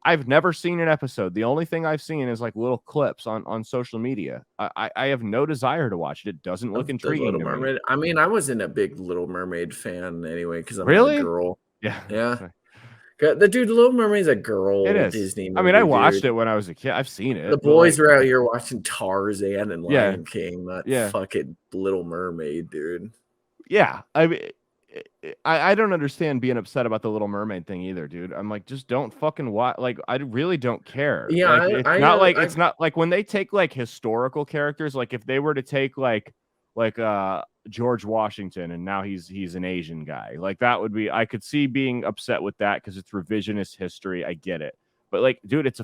I've never seen an episode. The only thing I've seen is like little clips on social media. I have no desire to watch it. It doesn't look intriguing. Little Mermaid. I mean, I wasn't a big Little Mermaid fan anyway because I'm really a girl. Yeah. The dude, Little Mermaid's a girl. It is Disney movie, I mean, I watched it when I was a kid. I've seen it. The boys were out here watching Tarzan and Lion King, not fucking Little Mermaid, dude. Yeah, I mean. I don't understand being upset about the Little Mermaid thing either, dude. I'm like, just don't fucking watch. Like, I really don't care. Yeah, like, it's not like when they take like historical characters. Like, if they were to take like George Washington and now he's an Asian guy, like that would be. I could see being upset with that because it's revisionist history. I get it. But like, dude, it's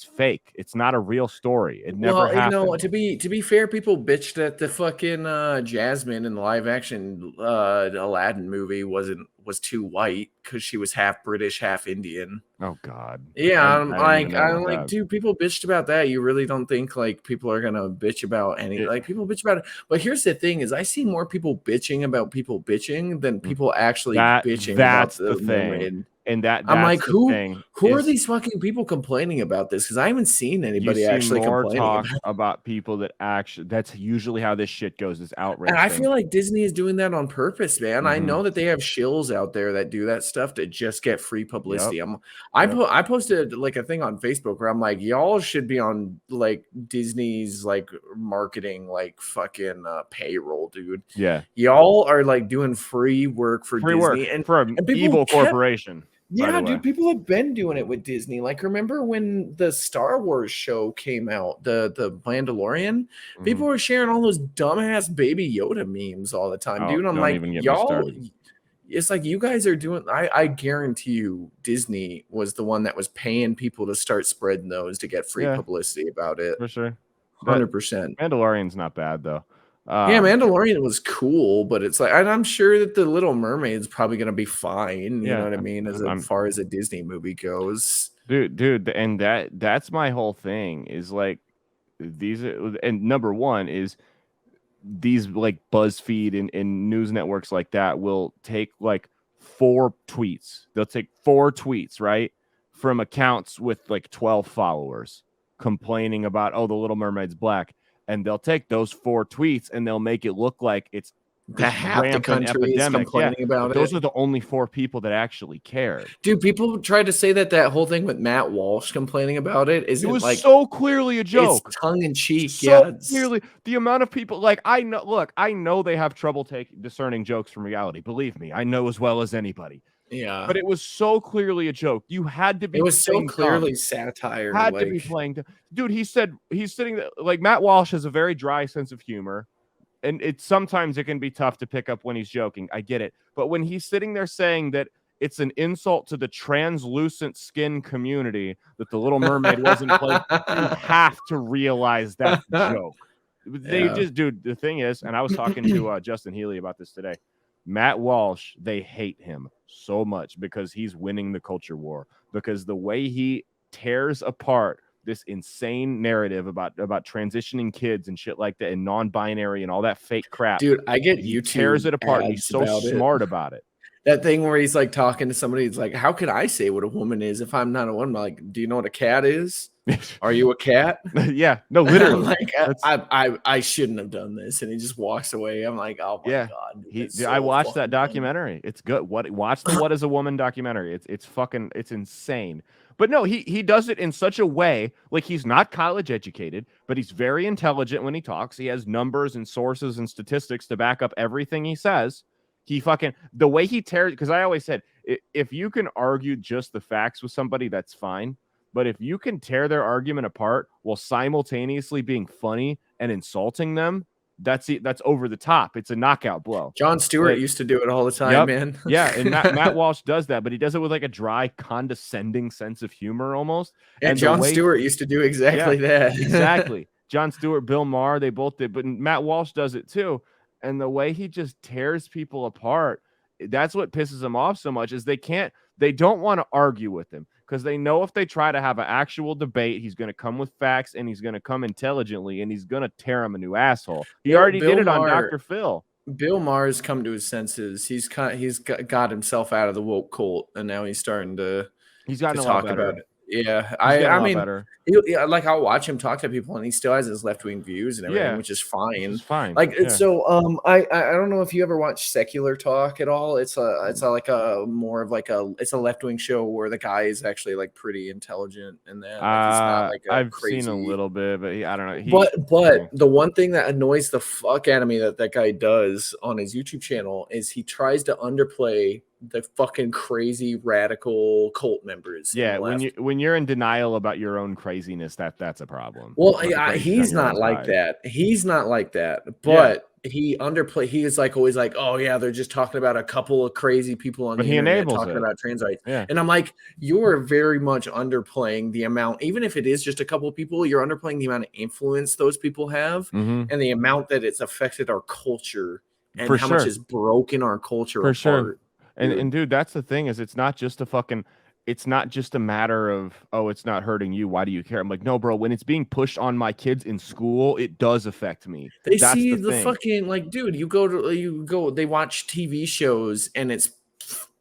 fake. It's not a real story. It never happened. To be fair, people bitched that the fucking Jasmine in the live action Aladdin movie was too white because she was half British, half Indian. Oh God. Yeah, I'm like, dude, people bitched about that. You really don't think like people are gonna bitch about like people bitch about it? But here's the thing: is I see more people bitching about people bitching than people actually bitching. That's about the thing. Mermaid. And that's I'm like, who are these fucking people complaining about this? Because I haven't seen anybody actually complaining about people that actually. That's usually how this shit goes. This outrage. And I feel like Disney is doing that on purpose, man. I know that they have shills out there that do that stuff to just get free publicity. I posted like a thing on Facebook where I'm like, y'all should be on like Disney's like marketing like fucking payroll, dude. Yeah, y'all are like doing free work for Disney and for an evil corporation. Yeah, dude, people have been doing it with Disney. Like, remember when the Star Wars show came out, the Mandalorian? People were sharing all those dumbass Baby Yoda memes all the time, dude. I'm like, y'all, it's like you guys are doing. I guarantee you, Disney was the one that was paying people to start spreading those to get free publicity about it. For sure, 100%. Mandalorian's not bad though. Yeah, Mandalorian was cool, but it's like I'm sure that the Little Mermaid's probably gonna be fine. You know what I mean? As far as a Disney movie goes, dude, and that's my whole thing. Is like these, and number one is these like BuzzFeed and news networks like that will take like 4 tweets. They'll take 4 tweets, right, from accounts with like 12 followers complaining about, oh, the Little Mermaid's black. and they'll take those 4 tweets and they'll make it look like it's half the country is complaining about it. Those are the only 4 people that actually cared. Dude, people tried to say that whole thing with Matt Walsh complaining about it was like so clearly a joke. It's tongue in cheek. So clearly, the amount of people like I know they have trouble discerning jokes from reality. Believe me, I know as well as anybody. Yeah, but it was so clearly a joke. You had to be. It was so clearly satire. Had to be playing. Dude, he said he's sitting there, like Matt Walsh has a very dry sense of humor. And sometimes it can be tough to pick up when he's joking. I get it. But when he's sitting there saying that it's an insult to the translucent skin community that the Little Mermaid wasn't played, you have to realize that's a joke. They just, dude, the thing is, and I was talking to Justin Healy about this today. Matt Walsh, they hate him so much because he's winning the culture war. Because the way he tears apart this insane narrative about transitioning kids and shit like that and non-binary and all that fake crap. Dude, I get he tears it apart and he's so smart about it. That thing where he's like talking to somebody, he's like, how could I say what a woman is if I'm not a woman? Like, do you know what a cat is? Are you a cat? Yeah, no, literally. Like, I shouldn't have done this. And he just walks away. I'm like, oh my God. Dude, I watched that documentary. It's good. Watch the What is a Woman documentary. It's insane. But no, he does it in such a way, like he's not college educated, but he's very intelligent when he talks. He has numbers and sources and statistics to back up everything he says. The way he tears, because I always said, if you can argue just the facts with somebody, that's fine. But if you can tear their argument apart while simultaneously being funny and insulting them, that's over the top. It's a knockout blow. Jon Stewart used to do it all the time, man. Yeah, and Matt Walsh does that, but he does it with like a dry, condescending sense of humor almost. And Jon Stewart used to do exactly that. Exactly. Jon Stewart, Bill Maher, they both did, but Matt Walsh does it too. And the way he just tears people apart, that's what pisses him off so much is they don't want to argue with him. Because they know if they try to have an actual debate, he's going to come with facts and he's going to come intelligently and he's going to tear him a new asshole. He already did it on Dr. Phil. Bill Maher's come to his senses. He's got himself out of the woke cult, and now he's starting to talk about it. Yeah, I mean, like I'll watch him talk to people, and he still has his left-wing views and everything, which is fine. It's fine. Like so, I don't know if you ever watch Secular Talk at all. It's a more of like it's a left-wing show where the guy is actually like pretty intelligent, and then like, he's not like I've crazy. seen a little bit, but I don't know. But the one thing that annoys the fuck out of me that guy does on his YouTube channel is he tries to underplay the fucking crazy radical cult members. Yeah, when you're in denial about your own craziness, that's a problem. Well, he's not like that. He's not like that. But he is like always like, oh yeah, they're just talking about a couple of crazy people on the internet talking about trans rights. Yeah. And I'm like, you're very much underplaying the amount, even if it is just a couple of people, you're underplaying the amount of influence those people have and the amount that it's affected our culture and much it's broken our culture apart. Sure. And dude, that's the thing is it's not just a matter of, oh, it's not hurting you. Why do you care? I'm like, no, bro, when it's being pushed on my kids in school, it does affect me. They see the fucking, like, dude, they watch TV shows and it's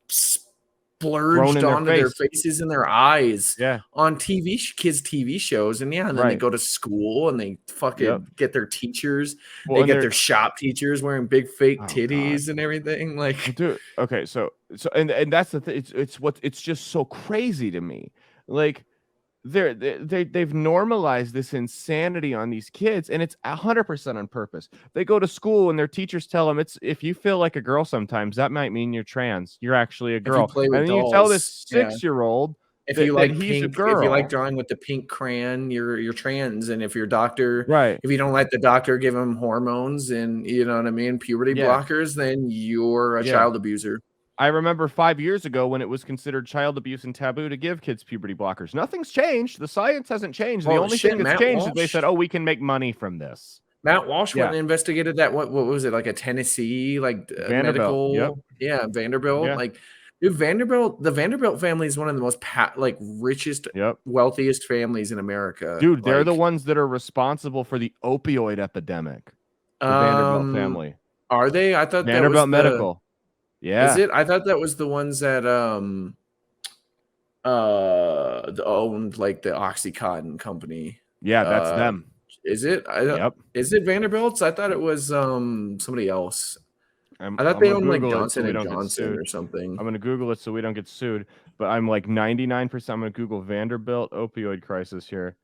splurged onto their faces and their eyes on kids' TV shows. And then they go to school and they fucking get their teachers. They get their shop teachers wearing big fake titties and everything. Like, dude, okay, so and that's the thing. It's just so crazy to me. Like, they've normalized this insanity on these kids, and it's 100% on purpose. They go to school and their teachers tell them if you feel like a girl sometimes, that might mean you're trans. You're actually a girl. And then you tell this 6-year-old if you like he's a girl. If you like drawing with the pink crayon, you're trans. And if your doctor, if you don't let the doctor give him hormones and you know what I mean, puberty blockers, then you're a child abuser. I remember 5 years ago when it was considered child abuse and taboo to give kids puberty blockers. Nothing's changed. The science hasn't changed. The only thing that's changed is they said, oh, we can make money from this. Matt Walsh went and investigated that. What was it, like a Tennessee, like medical? Yep. Yeah, Vanderbilt. Yeah. Like, dude, the Vanderbilt family is one of the most richest, wealthiest families in America. Dude, they're the ones that are responsible for the opioid epidemic. The Vanderbilt family. Are they? I thought Vanderbilt that was Medical. Yeah. Is it? I thought that was the ones that owned like the OxyContin company. Yeah, that's them. Is it? Yep. Is it Vanderbilt's? I thought it was somebody else. I thought I'm they gonna owned like Google it so Johnson we and don't get Johnson sued. or something. I'm gonna Google it so we don't get sued. But I'm like 99%. I'm gonna Google Vanderbilt opioid crisis here.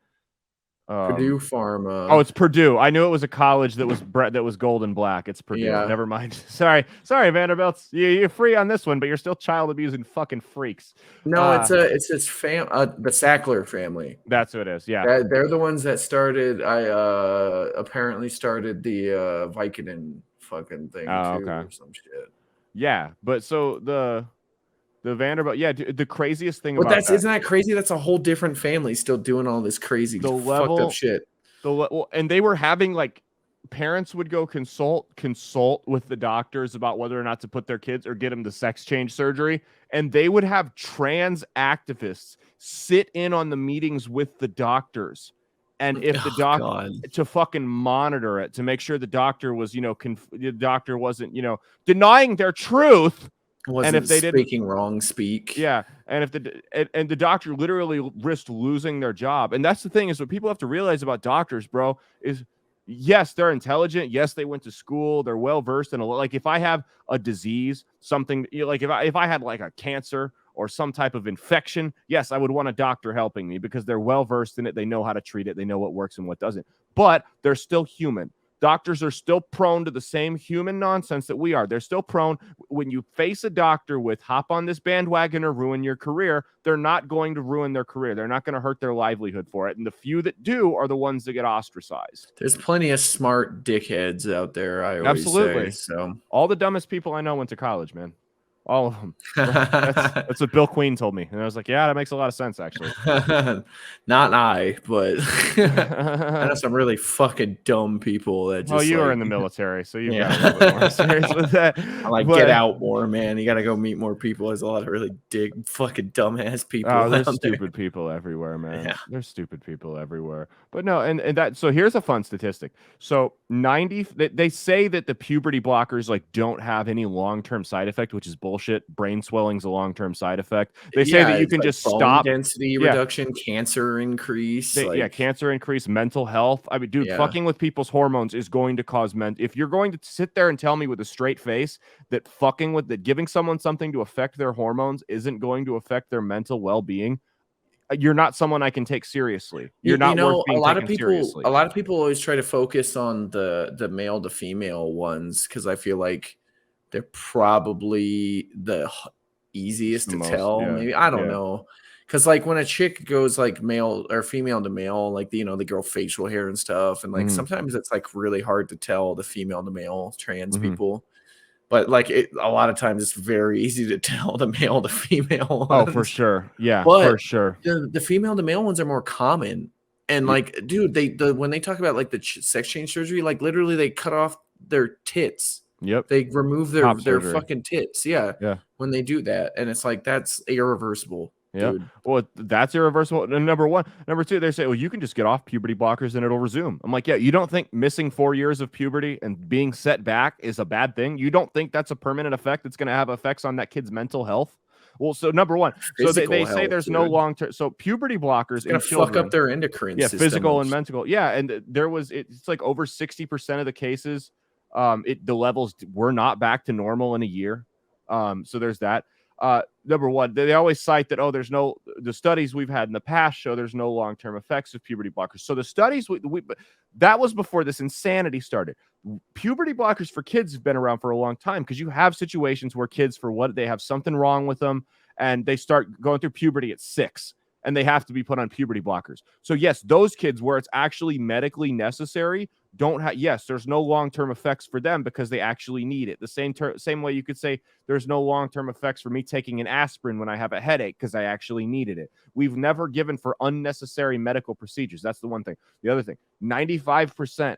Purdue Pharma. Oh, it's Purdue. I knew it was a college that was gold and black. It's Purdue. Yeah. Never mind. Sorry, Vanderbilt's. You're free on this one, but you're still child abusing fucking freaks. No, it's the Sackler family. That's what it is. Yeah, they're the ones that started. Apparently started the Vicodin fucking thing too, or some shit. Yeah, but so the Vanderbilt, yeah, the craziest thing about that, isn't that crazy? That's a whole different family still doing all this crazy fucked up shit. And they were having like parents would go consult with the doctors about whether or not to put their kids or get them the sex change surgery, and they would have trans activists sit in on the meetings with the doctors. And if the doctor to fucking monitor it to make sure the doctor was, the doctor wasn't, denying their truth. And if they didn't wrong speak. Yeah. And if the doctor literally risked losing their job. And that's the thing is what people have to realize about doctors, bro, is yes, they're intelligent. Yes, they went to school. They're well versed in like if I have a disease, something like if I had like a cancer or some type of infection, yes, I would want a doctor helping me because they're well versed in it. They know how to treat it. They know what works and what doesn't. But they're still human. Doctors are still prone to the same human nonsense that we are. They're still prone. When you face a doctor with hop on this bandwagon or ruin your career, they're not going to ruin their career. They're not going to hurt their livelihood for it. And the few that do are the ones that get ostracized. There's plenty of smart dickheads out there. I always say, so all the dumbest people I know went to college, man. All of them. That's what Bill Queen told me. And I was like, yeah, that makes a lot of sense, actually. Not I, but I know some really fucking dumb people that just. Well, you were in the military, so you got a little bit more serious with that. Get out more, man. You got to go meet more people. There's a lot of really fucking dumbass people. Oh, there's stupid people everywhere, man. Yeah. There's stupid people everywhere. But no, and that, so here's a fun statistic. So they say that the puberty blockers like don't have any long-term side effect, which is bullshit. Brain swelling's a long-term side effect. They say that you can just stop density reduction, cancer increase. Cancer increase, mental health. I mean, dude, fucking with people's hormones is going to cause if you're going to sit there and tell me with a straight face that giving someone something to affect their hormones isn't going to affect their mental well-being, you're not someone I can take seriously. You're not worth being taken seriously. A lot of people always try to focus on the male to female ones because I feel like they're probably the easiest to tell. Maybe I don't know, because like when a chick goes like male or female to male, like the girl facial hair and stuff, and like sometimes it's like really hard to tell the female to male trans people. But like a lot of times it's very easy to tell the male to female ones. Oh, for sure. Yeah, for sure. The female to male ones are more common. And like, dude, when they talk about like the sex change surgery, like literally they cut off their tits. Yep. They remove their fucking tits. Yeah. When they do that. And it's like, that's irreversible. Yeah. Dude. Well, that's irreversible. Number one. Number two, they say, well, you can just get off puberty blockers and it'll resume. I'm like, yeah, you don't think missing 4 years of puberty and being set back is a bad thing? You don't think that's a permanent effect that's going to have effects on that kid's mental health? Well, so number one, so they say there's no long-term. So puberty blockers in children, fuck up their endocrine system. Physical and mental. Yeah, and there was it's like over 60% of the cases, the levels were not back to normal in a year. So there's that. Number one, they always cite that the studies we've had in the past show there's no long-term effects of puberty blockers. So the studies that was before this insanity started. Puberty blockers for kids have been around for a long time because you have situations where kids, they have something wrong with them and they start going through puberty at 6 and they have to be put on puberty blockers. So yes, those kids where it's actually medically necessary there's no long-term effects for them because they actually need it. The same way you could say there's no long-term effects for me taking an aspirin when I have a headache because I actually needed it. We've never given for unnecessary medical procedures. That's the one thing. The other thing, 95%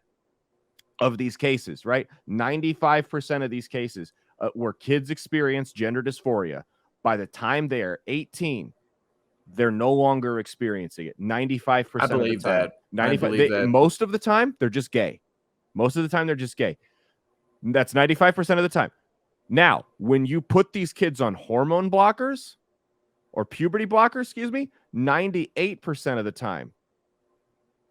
of these cases, right? 95% of these cases where kids experience gender dysphoria, by the time they're 18, they're no longer experiencing it. 95% of the time. I believe that. Most of the time, they're just gay. Most of the time, they're just gay. That's 95% of the time. Now, when you put these kids on hormone blockers or puberty blockers, 98% of the time,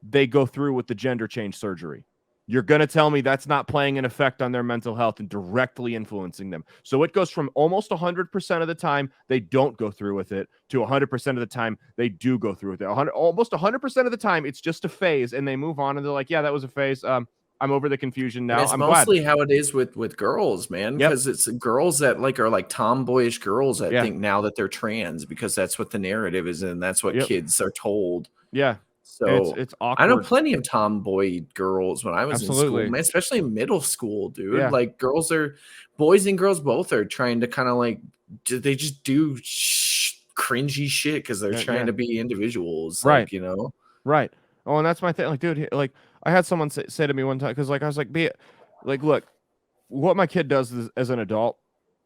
they go through with the gender change surgery. You're going to tell me that's not playing an effect on their mental health and directly influencing them. So it goes from almost 100% of the time they don't go through with it to 100% of the time they do go through with it. Almost 100% of the time it's just a phase, and they move on and they're like, yeah, that was a phase. I'm over the confusion now. It's I'm mostly glad. how it is with girls, man, because it's girls that are like tomboyish girls that think now that they're trans because that's what the narrative is and that's what kids are told. Yeah. So it's awkward. I know plenty of tomboy girls when I was in school, man, especially in middle school, dude. Yeah. Like boys and girls both are trying to kind of like, they just do cringy shit because they're trying to be individuals, right? Like, you know, right? Oh, and that's my thing. Like, dude, like I had someone say to me one time because like I was like, look, what my kid does as an adult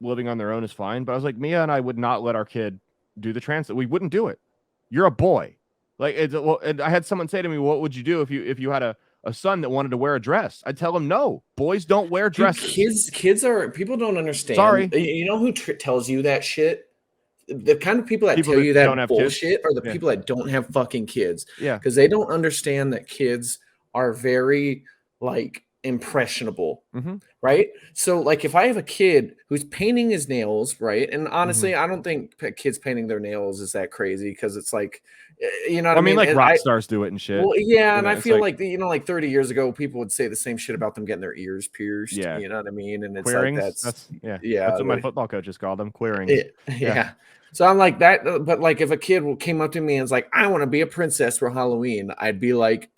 living on their own is fine, but I was like, Mia and I would not let our kid do the transit. We wouldn't do it. You're a boy. Like, and I had someone say to me, what would you do if you had a son that wanted to wear a dress? I'd tell him, no, boys don't wear dresses. Dude, kids are, people don't understand. Sorry. You know who tells you that shit? The kind of people that tell you that bullshit are the people that don't have fucking kids. Yeah. Because they don't understand that kids are very, like, impressionable, right? So, like, if I have a kid who's painting his nails, right? And honestly, I don't think kids painting their nails is that crazy because it's like, you know what I mean? Like rock stars do it and shit. Well, yeah, and I feel like you know, like 30 years ago, people would say the same shit about them getting their ears pierced. Yeah, you know what I mean? And it's queerings, like that's that's what my football coaches called them, queerings. Yeah. So I'm like that, but like if a kid came up to me and was like, "I want to be a princess for Halloween," I'd be like,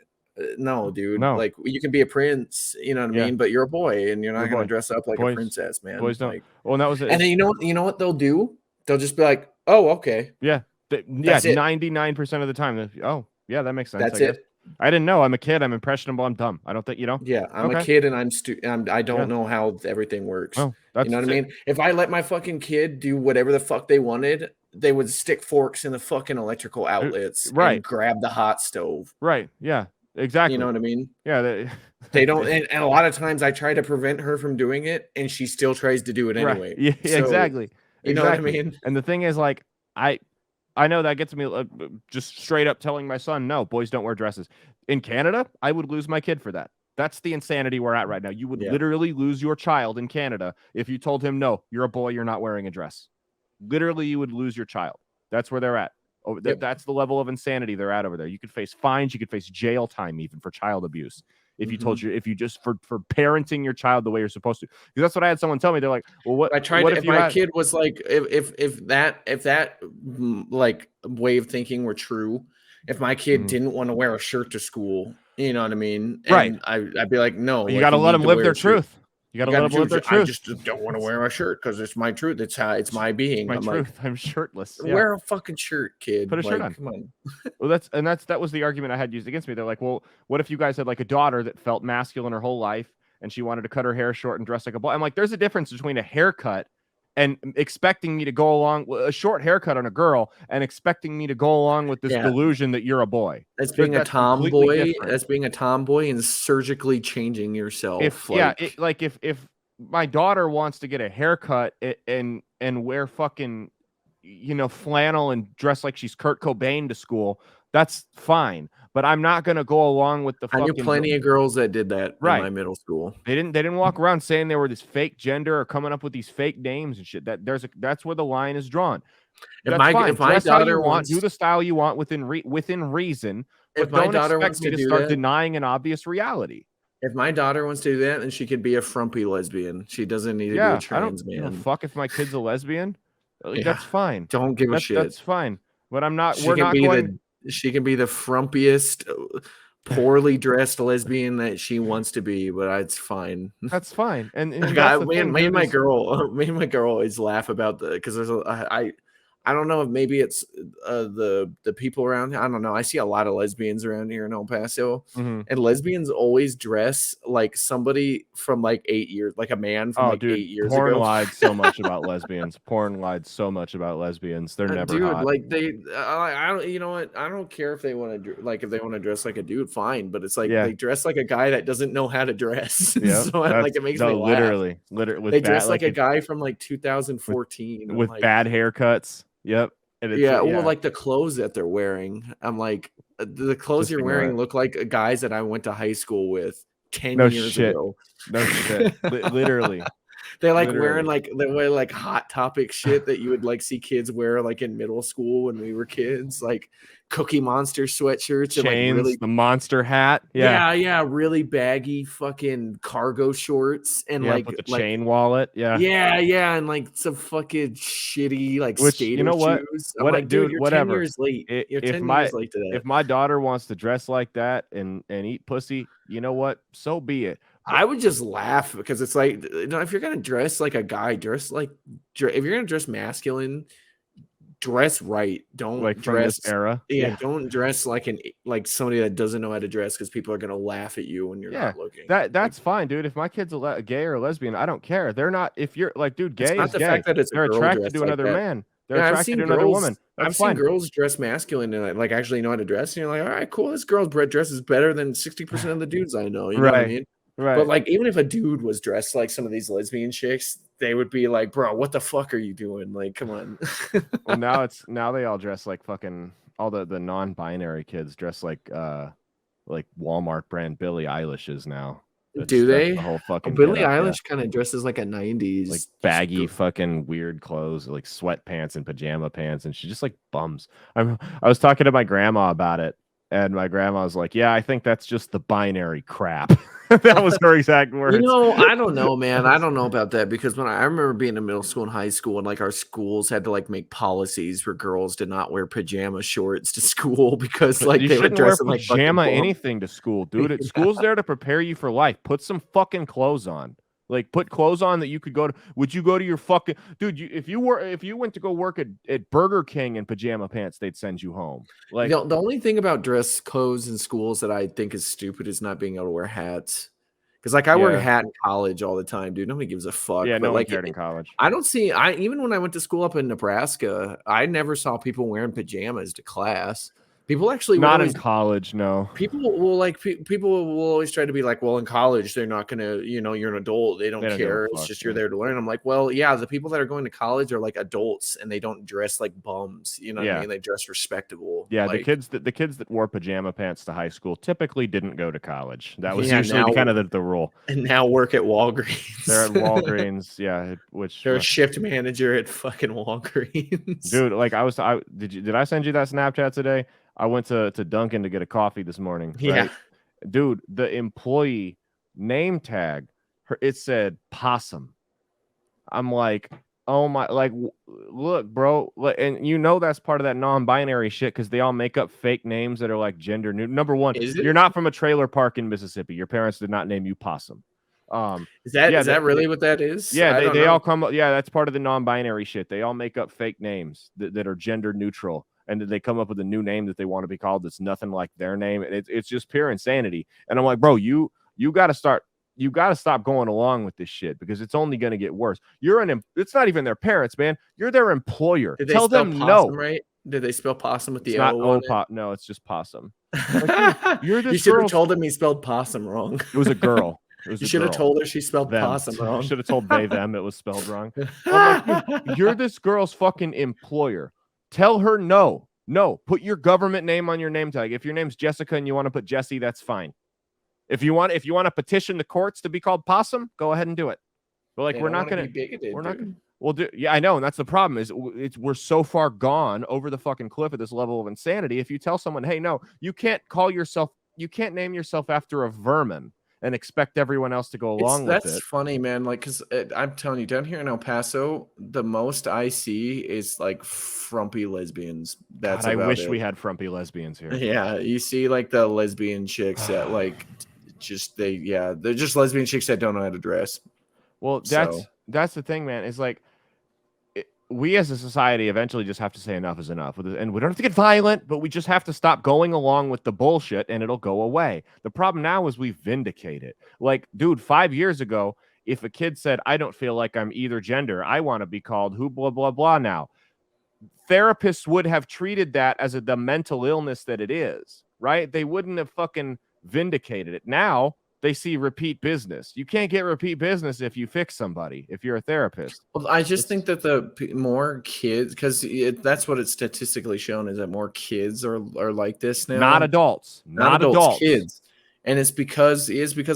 "No, dude. No. Like you can be a prince, you know what I mean? But you're a boy, and you're not going to dress up like a princess, man." Boys don't. Like, well, that was it. And then you know what they'll do? They'll just be like, "Oh, okay." Yeah. 99% of the time. Oh, yeah, that makes sense. That's it. I didn't know. I'm a kid. I'm impressionable. I'm dumb. I don't think, Yeah, I'm a kid and I don't know how everything works. Oh, you know what I mean? If I let my fucking kid do whatever the fuck they wanted, they would stick forks in the fucking electrical outlets and grab the hot stove. Right. Yeah, exactly. You know what I mean? Yeah. They don't. And a lot of times I try to prevent her from doing it and she still tries to do it anyway. Right. Yeah, so, exactly. You know what I mean? And the thing is, like, I know that gets me just straight up telling my son, no, boys don't wear dresses. In Canada, I would lose my kid for that. That's the insanity we're at right now. You would literally lose your child in Canada if you told him, no, you're a boy, you're not wearing a dress. Literally, you would lose your child. That's where they're at. That's the level of insanity they're at over there. You could face fines, you could face jail time even for child abuse. If you if you just for parenting your child the way you're supposed to, because that's what I had someone tell me. They're like, well, what? If my kid was like, if that like way of thinking were true, if my kid didn't want to wear a shirt to school, you know what I mean? And I'd be like, no, you got to let them live their truth. You got to let them live their truth. I just don't want to wear a shirt because it's my truth. It's my being. My truth. Like, I'm shirtless. Wear a fucking shirt, kid. Put a shirt on. Come on. Well, that was the argument I had used against me. They're like, well, what if you guys had like a daughter that felt masculine her whole life and she wanted to cut her hair short and dress like a boy? I'm like, there's a difference between a haircut and expecting me to go along with a short haircut on a girl and expecting me to go along with this delusion that you're a boy. That's being a tomboy. That's being a tomboy and surgically changing yourself. If my daughter wants to get a haircut and wear fucking, flannel and dress like she's Kurt Cobain to school, that's fine. But I'm not going to go along with the. I knew plenty of girls that did that in my middle school. They didn't walk around saying they were this fake gender or coming up with these fake names and shit. That's where the line is drawn. If my daughter wants, do the style you want within reason. If my daughter wants to start denying an obvious reality. If my daughter wants to do that, then she could be a frumpy lesbian. She doesn't need to be a trans man. Fuck if my kid's a lesbian. That's fine. Don't give a shit. That's fine. But I'm not. She can be the frumpiest, poorly dressed lesbian that she wants to be, but it's fine. That's fine. And me and my girl always laugh about because there's I don't know if maybe it's the people around here. I don't know. I see a lot of lesbians around here in El Paso, and lesbians always dress like somebody from like 8 years, like a man from 8 years ago. Porn lied so much about lesbians. Porn lied so much about lesbians. They're never hot. Like I don't. You know what? I don't care if they want to if they want to dress like a dude, fine. But it's like they dress like a guy that doesn't know how to dress. Yeah, so it makes me laugh. Literally, they dress like a guy from like 2014 with bad haircuts. Yep. Or like the clothes that they're wearing. I'm like, the clothes you're wearing look like guys that I went to high school with 10 years ago. No shit. Literally. They wearing they wear like Hot Topic shit that you would like see kids wear like in middle school when we were kids, like Cookie Monster sweatshirts, chains, and like the monster hat, really baggy fucking cargo shorts, and with the chain wallet, and like some fucking shitty like skater you know what? shoes. I'm like, dude, you're whatever. 10 years late. You're 10 years late to that. If my daughter wants to dress like that and eat pussy, you know what? So be it. I would just laugh because it's like, if you're gonna dress like a guy, dress like if you're gonna dress masculine, dress right. Don't like dress from this era. Don't dress like somebody that doesn't know how to dress because people are gonna laugh at you when you're not looking. That's fine, dude. If my kid's gay or a lesbian, I don't care. They're not. If you're like, dude, gay is the gay. Fact that it's they're attracted to another man. They're attracted to another woman. I've seen girls dress masculine and like actually know how to dress. And you're like, all right, cool. This girl's dresses better than 60% of the dudes I know. You know what I mean? Right. But like, even if a dude was dressed like some of these lesbian chicks, they would be like, bro, what the fuck are you doing? Like, come on. Well, now they all dress like fucking all the non-binary kids dress like Walmart brand Billie Eilish's now. Do they? The whole fucking Billie Eilish kind of dresses like a 90s, like baggy fucking weird clothes, like sweatpants and pajama pants, and she just like bums. I was talking to my grandma about it, and my grandma was like, "Yeah, I think that's just the binary crap." That was her exact words. You know, I don't know, man. I don't know about that because when I remember being in middle school and high school, and like our schools had to like make policies for girls to not wear pajama shorts to school because like you they would dress wear pajama anything to school, dude. School's there to prepare you for life. Put some fucking clothes on. Like, put clothes on that you could go to. Would you go to your fucking dude? If you went to go work at Burger King in pajama pants, they'd send you home. Like, the only thing about dress clothes in schools that I think is stupid is not being able to wear hats. Because like I wear a hat in college all the time, dude. Nobody gives a fuck. Yeah, but no like, one cared in college. I don't see. Even when I went to school up in Nebraska, I never saw people wearing pajamas to class. People actually not in college, no. People will always try to be like, well, in college they're not gonna, you're an adult, they don't care. It's just you're there to learn. I'm like, well, yeah, the people that are going to college are like adults and they don't dress like bums. You know what I mean? They dress respectable. Yeah, like, the kids that wore pajama pants to high school typically didn't go to college. That was usually kind of the rule. And now work at Walgreens. They're at Walgreens, which they're a shift manager at fucking Walgreens. Dude, like did I send you that Snapchat today? I went to Dunkin' to get a coffee this morning. Right? Yeah. Dude, the employee name tag, it said possum. I'm like, oh my, like, look, bro. And that's part of that non-binary shit because they all make up fake names that are like gender new. Number one, you're not from a trailer park in Mississippi. Your parents did not name you possum. Is that really what that is? Yeah, they all come up. Yeah, that's part of the non-binary shit. They all make up fake names that are gender neutral. And they come up with a new name that they want to be called that's nothing like their name. It's just pure insanity. And I'm like, bro, you got to stop going along with this shit because it's only going to get worse. It's not even their parents, man. You're their employer. Did they Tell them no. Right? Did they spell possum with the O? No, it's just possum. Like, you're this. You should have told him he spelled possum wrong. It was a girl. You should have told her she spelled possum wrong. You should have told they them it was spelled wrong. Like, you're this girl's fucking employer. Tell her no. Put your government name on your name tag. If your name's Jessica and you want to put Jesse, that's fine. If you want to petition the courts to be called possum, go ahead and do it. But like, we're not gonna. Well, yeah, I know, and that's the problem. We're so far gone over the fucking cliff at this level of insanity. If you tell someone, hey, no, you can't name yourself after a vermin and expect everyone else to go along with it. That's funny, man. Like, because I'm telling you, down here in El Paso, the most I see is like frumpy lesbians. That's God, I wish we had frumpy lesbians here. Yeah, you see like the lesbian chicks that like they're just lesbian chicks that don't know how to dress. Well, that's the thing, man. Is like we as a society eventually just have to say enough is enough. And we don't have to get violent, but we just have to stop going along with the bullshit and it'll go away. The problem now is we vindicate it. Like, dude, 5 years ago, if a kid said, I don't feel like I'm either gender, I want to be called who, blah, blah, blah now. Therapists would have treated that as the mental illness that it is, right? They wouldn't have fucking vindicated it. Now, they see repeat business. You can't get repeat business if you fix somebody, if you're a therapist. Well, I just think that the more kids, because that's what it's statistically shown, is that more kids are like this now. Not adults. Not adults. Kids. And it's because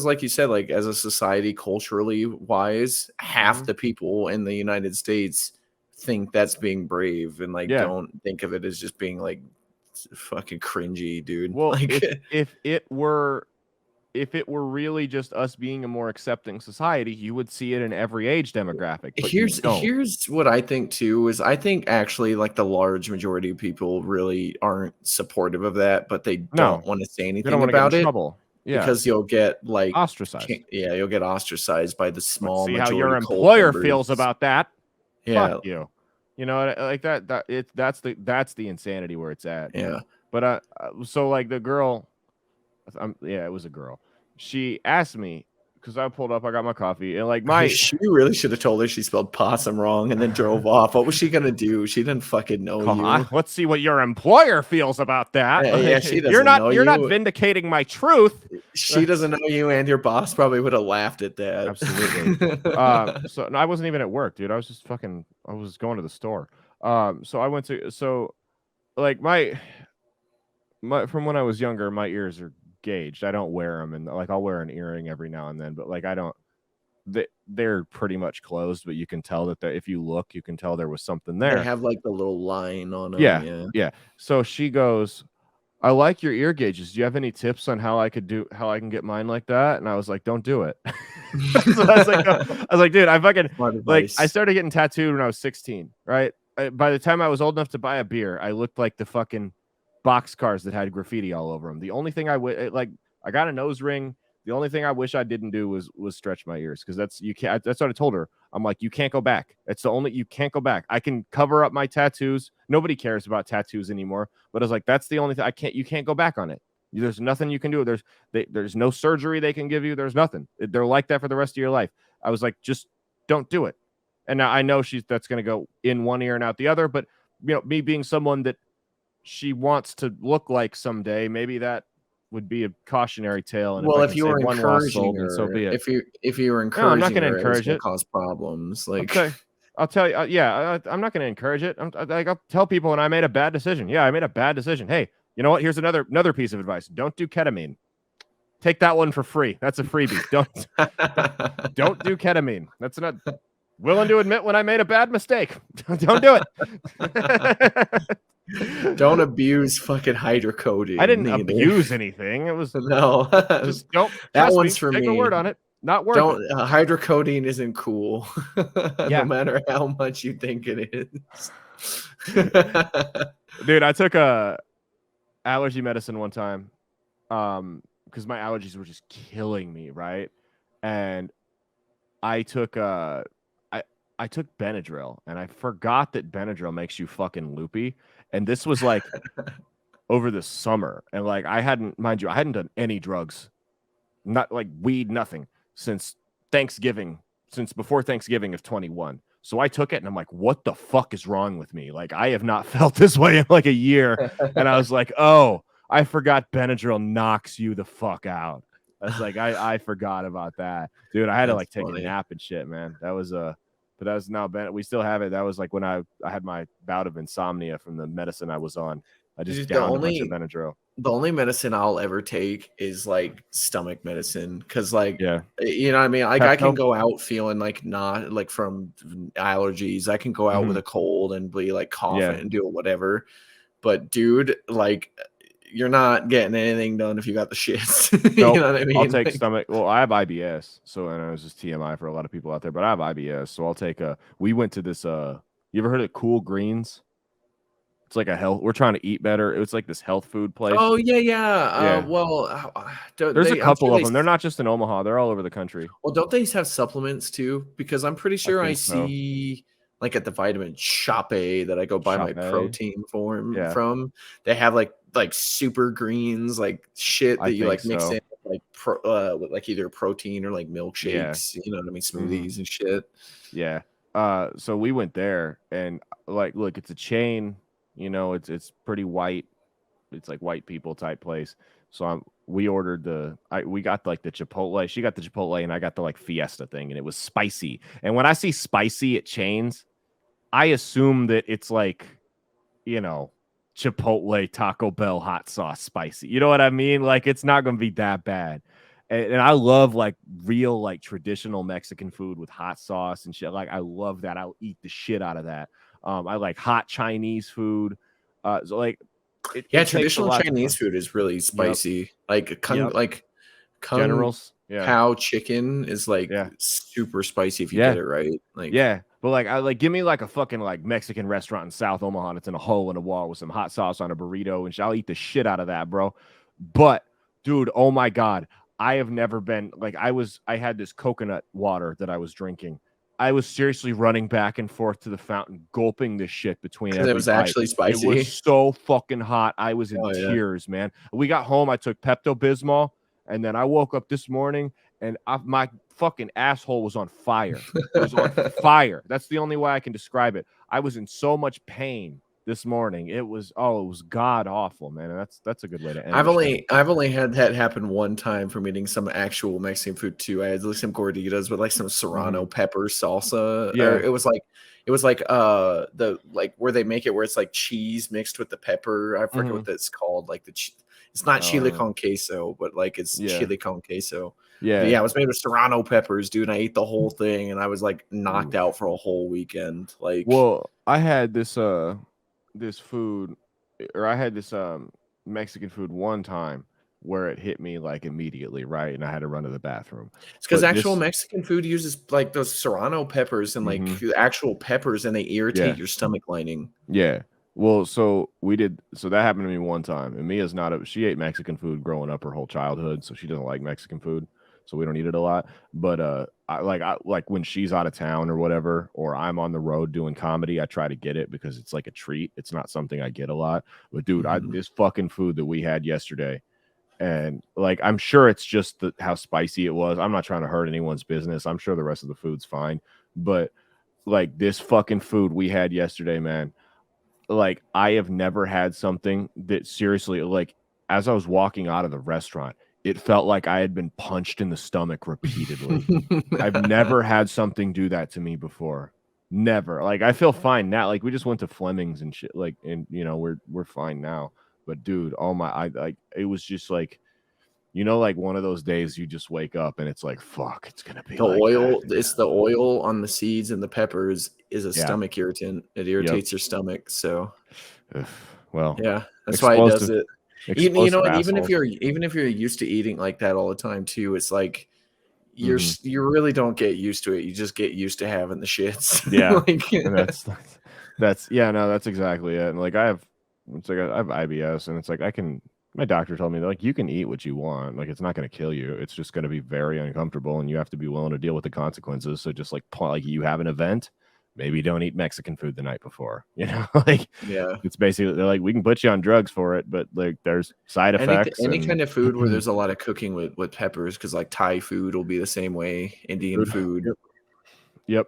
like you said, like as a society, culturally wise, half the people in the United States think that's being brave and like don't think of it as just being like fucking cringy, dude. Well, like if it were really just us being a more accepting society, you would see it in every age demographic. But here's what I think too is I think actually like the large majority of people really aren't supportive of that, but they don't want to say anything about it. Trouble. Yeah. Because you'll get like ostracized. Yeah, you'll get ostracized by the small see majority. How your employer feels about that. Yeah. Fuck you. You know, like that's the insanity where it's at. Yeah. But so like the girl, it was a girl. She asked me, because I pulled up, I got my coffee, and like she really should have told her she spelled possum wrong and then drove off. What was she gonna do? She didn't fucking know you. Let's see what your employer feels about that. Yeah, she doesn't you're not vindicating my truth. She doesn't know you, and your boss probably would have laughed at that. Absolutely. So I wasn't even at work, dude. I was just I was going to the store. So I went to like my from when I was younger, my ears are gauged. I don't wear them, and like I'll wear an earring every now and then, but like I don't. They're pretty much closed, but you can tell that if you look, you can tell there was something there. They have like the little line on them. Yeah. So she goes, "I like your ear gauges. Do you have any tips on how I can get mine like that?" And I was like, "Don't do it." So I was like, dude, I fucking like I started getting tattooed when I was 16, right? By the time I was old enough to buy a beer, I looked like the fucking boxcars that had graffiti all over them. The only thing I got a nose ring. The only thing I wish I didn't do was stretch my ears, because that's what I told her. I'm like, you can't go back. You can't go back. I can cover up my tattoos. Nobody cares about tattoos anymore. But I was like, that's the only thing you can't go back on it. There's nothing you can do. There's no surgery they can give you. There's nothing. They're like that for the rest of your life. I was like, just don't do it. And now I know that's going to go in one ear and out the other. But you know, me being someone that she wants to look like someday, maybe that would be a cautionary tale. And well, if you were encouraging her, so be it. If you were encouraging, I'm not going to encourage it. Cause problems. Like I'll tell you, I'm not going to encourage it. I'll tell people when I made a bad decision. Yeah, I made a bad decision. Hey, you know what? Here's another piece of advice. Don't do ketamine. Take that one for free. That's a freebie. Don't do ketamine. That's not willing to admit when I made a bad mistake. Don't do it. Don't abuse fucking hydrocodone. I didn't abuse anything. It was no. Just don't. That one's for me. Take a word on it. Not worth it. Hydrocodone isn't cool. No matter how much you think it is. Dude, I took a allergy medicine one time, because my allergies were just killing me, right? And I took I took Benadryl, and I forgot that Benadryl makes you fucking loopy. And this was like over the summer, and like I hadn't done any drugs, not like weed, nothing since before Thanksgiving of 21. So I took it, and I'm like, what the fuck is wrong with me? Like, I have not felt this way in like a year. And I was like, oh, I forgot Benadryl knocks you the fuck out. I was like, I forgot about that, dude. I had to like take a nap and shit, man. That was but that was now we still have it. That was like when I had my bout of insomnia from the medicine I was on. I just downed a bunch of Benadryl. The only medicine I'll ever take is like stomach medicine, because like you know what I mean. Like I can go out feeling like not like from allergies. I can go out with a cold and be like coughing and do whatever. But dude, like you're not getting anything done if you got the shits. Nope. You know what I mean? I'll take stomach. Well, I have IBS, so I know it's just TMI for a lot of people out there, but I have IBS, so I'll take we went to this you ever heard of Cool Greens? It's like a health. We're trying to eat better. It was like this health food place. Oh yeah. Well, there's a couple of them. They're not just in Omaha. They're all over the country. Well, don't they have supplements too? Because I'm pretty sure I see like at the Vitamin Shop that I go buy my protein from. They have like super greens, like shit that you like mix in like with like either protein or like milkshakes. You know what I mean? Smoothies and shit. Yeah. So we went there, and like, look, it's a chain. You know, it's pretty white. It's like white people type place. So we ordered we got like the Chipotle. She got the Chipotle and I got the like Fiesta thing, and it was spicy. And when I see spicy at chains, I assume that it's like, you know, Chipotle, Taco Bell, hot sauce, spicy. You know what I mean? Like, it's not going to be that bad. And I love like real, like traditional Mexican food with hot sauce and shit. Like, I love that. I'll eat the shit out of that. I like hot Chinese food. So like, it traditional Chinese food is really spicy. Yep. Like Kung Generals. Pao chicken is like super spicy if you get it right. Like, but like give me like a fucking like Mexican restaurant in South Omaha that's in a hole in a wall with some hot sauce on a burrito, and I'll eat the shit out of that, bro. But dude, oh my god, I have never been like I had this coconut water that I was drinking. I was seriously running back and forth to the fountain, gulping this shit between every it was bite. actually spicy. It was so fucking hot. I was in tears, man. We got home. I took Pepto-Bismol, and then I woke up this morning, and my fucking asshole was on fire. It was on fire. That's the only way I can describe it. I was in so much pain this morning. It was god awful, man. And that's a good way to end. I've only had that happen one time from eating some actual Mexican food too. I had like some gorditas with like some serrano pepper salsa. Yeah, it was like the like where they make it where it's like cheese mixed with the pepper. I forget what that's called. Like it's not chile con queso, but like it's chile con queso. Yeah, it was made with serrano peppers, dude. And I ate the whole thing, and I was like knocked out for a whole weekend. Like, well, I had this food, or I had this Mexican food one time where it hit me like immediately, right? And I had to run to the bathroom. It's because actual Mexican food uses like those serrano peppers and like actual peppers, and they irritate your stomach lining. Yeah. Well, so that happened to me one time. And Mia's she ate Mexican food growing up her whole childhood, so she doesn't like Mexican food. So we don't eat it a lot. But I like when she's out of town or whatever, or I'm on the road doing comedy, I try to get it because it's like a treat. It's not something I get a lot. But dude, this fucking food that we had yesterday, and like I'm sure it's just how spicy it was. I'm not trying to hurt anyone's business. I'm sure the rest of the food's fine. But like this fucking food we had yesterday, man, like I have never had something that seriously, like as I was walking out of the restaurant, it felt like I had been punched in the stomach repeatedly. I've never had something do that to me before. Never. Like I feel fine now. Like we just went to Fleming's and shit. Like, and you know, we're fine now. But dude, it was just like, you know, like one of those days you just wake up and it's like, fuck, it's gonna be the like oil. that. It's the oil on the seeds and the peppers is a stomach irritant. It irritates your stomach. So, well, yeah, that's why it does it. You know, even if you're used to eating like that all the time too, it's like you really don't get used to it. You just get used to having the shits. Yeah, and that's exactly it. And like I have IBS, and it's like my doctor told me like you can eat what you want, like it's not going to kill you. It's just going to be very uncomfortable, and you have to be willing to deal with the consequences. So just like you have an event. Maybe don't eat Mexican food the night before, you know, like, it's basically, they're like, we can put you on drugs for it, but like there's side effects. Any kind of food where there's a lot of cooking with peppers. Cause like Thai food will be the same way. Indian food. Yep.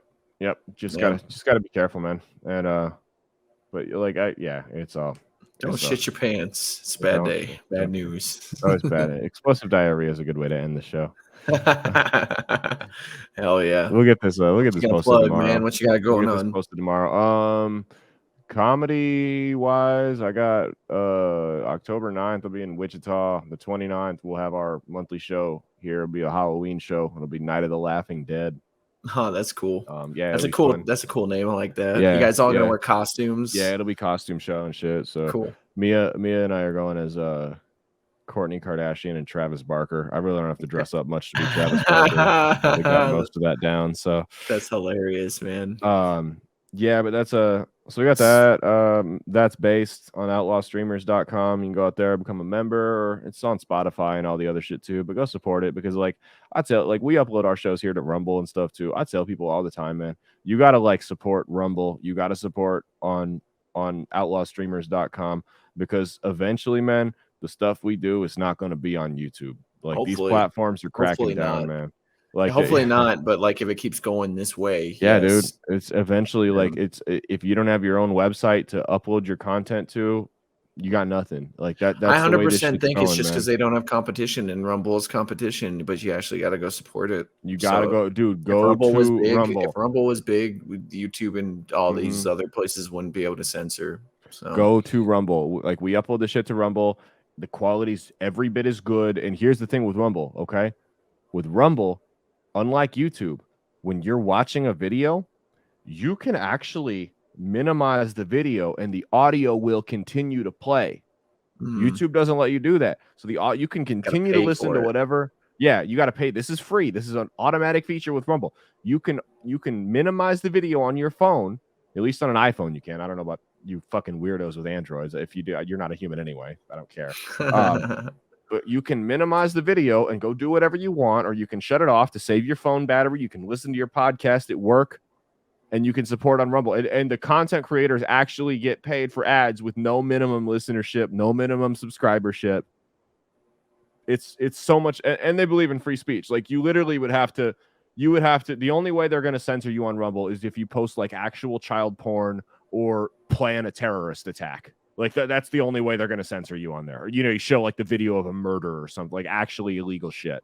Just gotta be careful, man. And, but like, it's all. Don't shit your pants. It's a bad day. Bad news. Oh, it's bad. Explosive diarrhea is a good way to end the show. Hell yeah. We'll get this posted tomorrow. Man, what you got going on? Posted tomorrow. Comedy wise, I got October 9th. I'll be in Wichita. The 29th, we'll have our monthly show here. It'll be a Halloween show. It'll be Night of the Laughing Dead. Oh, that's cool. That's a cool name. I like that. You guys all gonna wear costumes? Yeah, it'll be costume show and shit. So cool. Mia and I are going as Kourtney Kardashian and Travis Barker. I really don't have to dress up much to be Travis Barker. We got most of that down. So that's hilarious, man. Yeah, but so we got that. That's based on outlawstreamers.com. You can go out there, become a member. It's on Spotify and all the other shit too, but go support it because like I tell, like we upload our shows here to Rumble and stuff too. I tell people all the time, man, you got to like support Rumble. You got to support on outlawstreamers.com because eventually, man, the stuff we do is not going to be on YouTube. Like these platforms are cracking down, man. Like hopefully not, but like if it keeps going this way, dude, it's eventually like it's if you don't have your own website to upload your content to, you got nothing. Like that. I That's the way this 100% shit's think going, it's just man. because they don't have competition, and Rumble is competition, but you actually got to go support it. You gotta go, dude. Go Rumble to was big, Rumble. If Rumble was big, YouTube and all these other places wouldn't be able to censor. So go to Rumble. Like we upload the shit to Rumble. The quality's every bit as good. And here's the thing with Rumble, okay? With Rumble, unlike YouTube, when you're watching a video, you can actually minimize the video and the audio will continue to play. YouTube doesn't let you do that. So you can continue to listen to whatever. Yeah, you got to pay. This is free. This is an automatic feature with Rumble. You can minimize the video on your phone. At least on an iPhone you can. I don't know about you fucking weirdos with Androids. If you do, you're not a human anyway. I don't care. But you can minimize the video and go do whatever you want, or you can shut it off to save your phone battery. You can listen to your podcast at work, and you can support on Rumble. And the content creators actually get paid for ads with no minimum listenership, no minimum subscribership. It's so much, and they believe in free speech. Like you literally would have to. The only way they're going to censor you on Rumble is if you post like actual child porn or plan a terrorist attack. Like that's the only way they're going to censor you on there. Or, you show like the video of a murder or something, like actually illegal shit.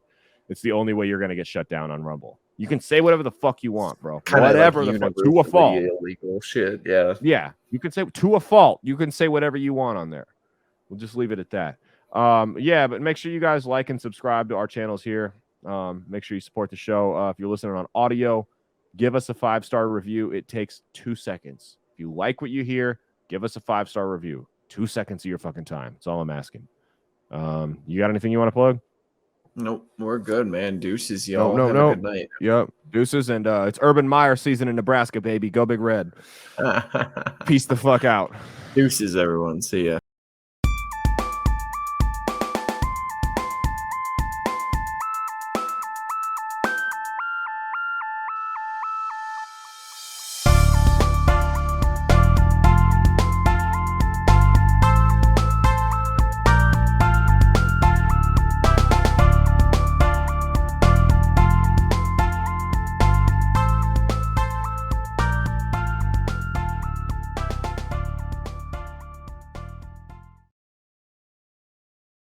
It's the only way you're going to get shut down on Rumble. You can say whatever the fuck you want, bro. Whatever the fuck, to a fault. Illegal shit, yeah. Yeah, you can say to a fault. You can say whatever you want on there. We'll just leave it at that. Yeah, but make sure you guys like and subscribe to our channels here. Make sure you support the show. If you're listening on audio, give us a 5-star review. It takes 2 seconds. If you like what you hear, give us a 5-star review. 2 seconds of your fucking time. That's all I'm asking. You got anything you want to plug? Nope, we're good, man. Deuces, y'all. No. Have a good night. Yep, deuces, and it's Urban Meyer season in Nebraska, baby. Go Big Red. Peace the fuck out. Deuces, everyone. See ya.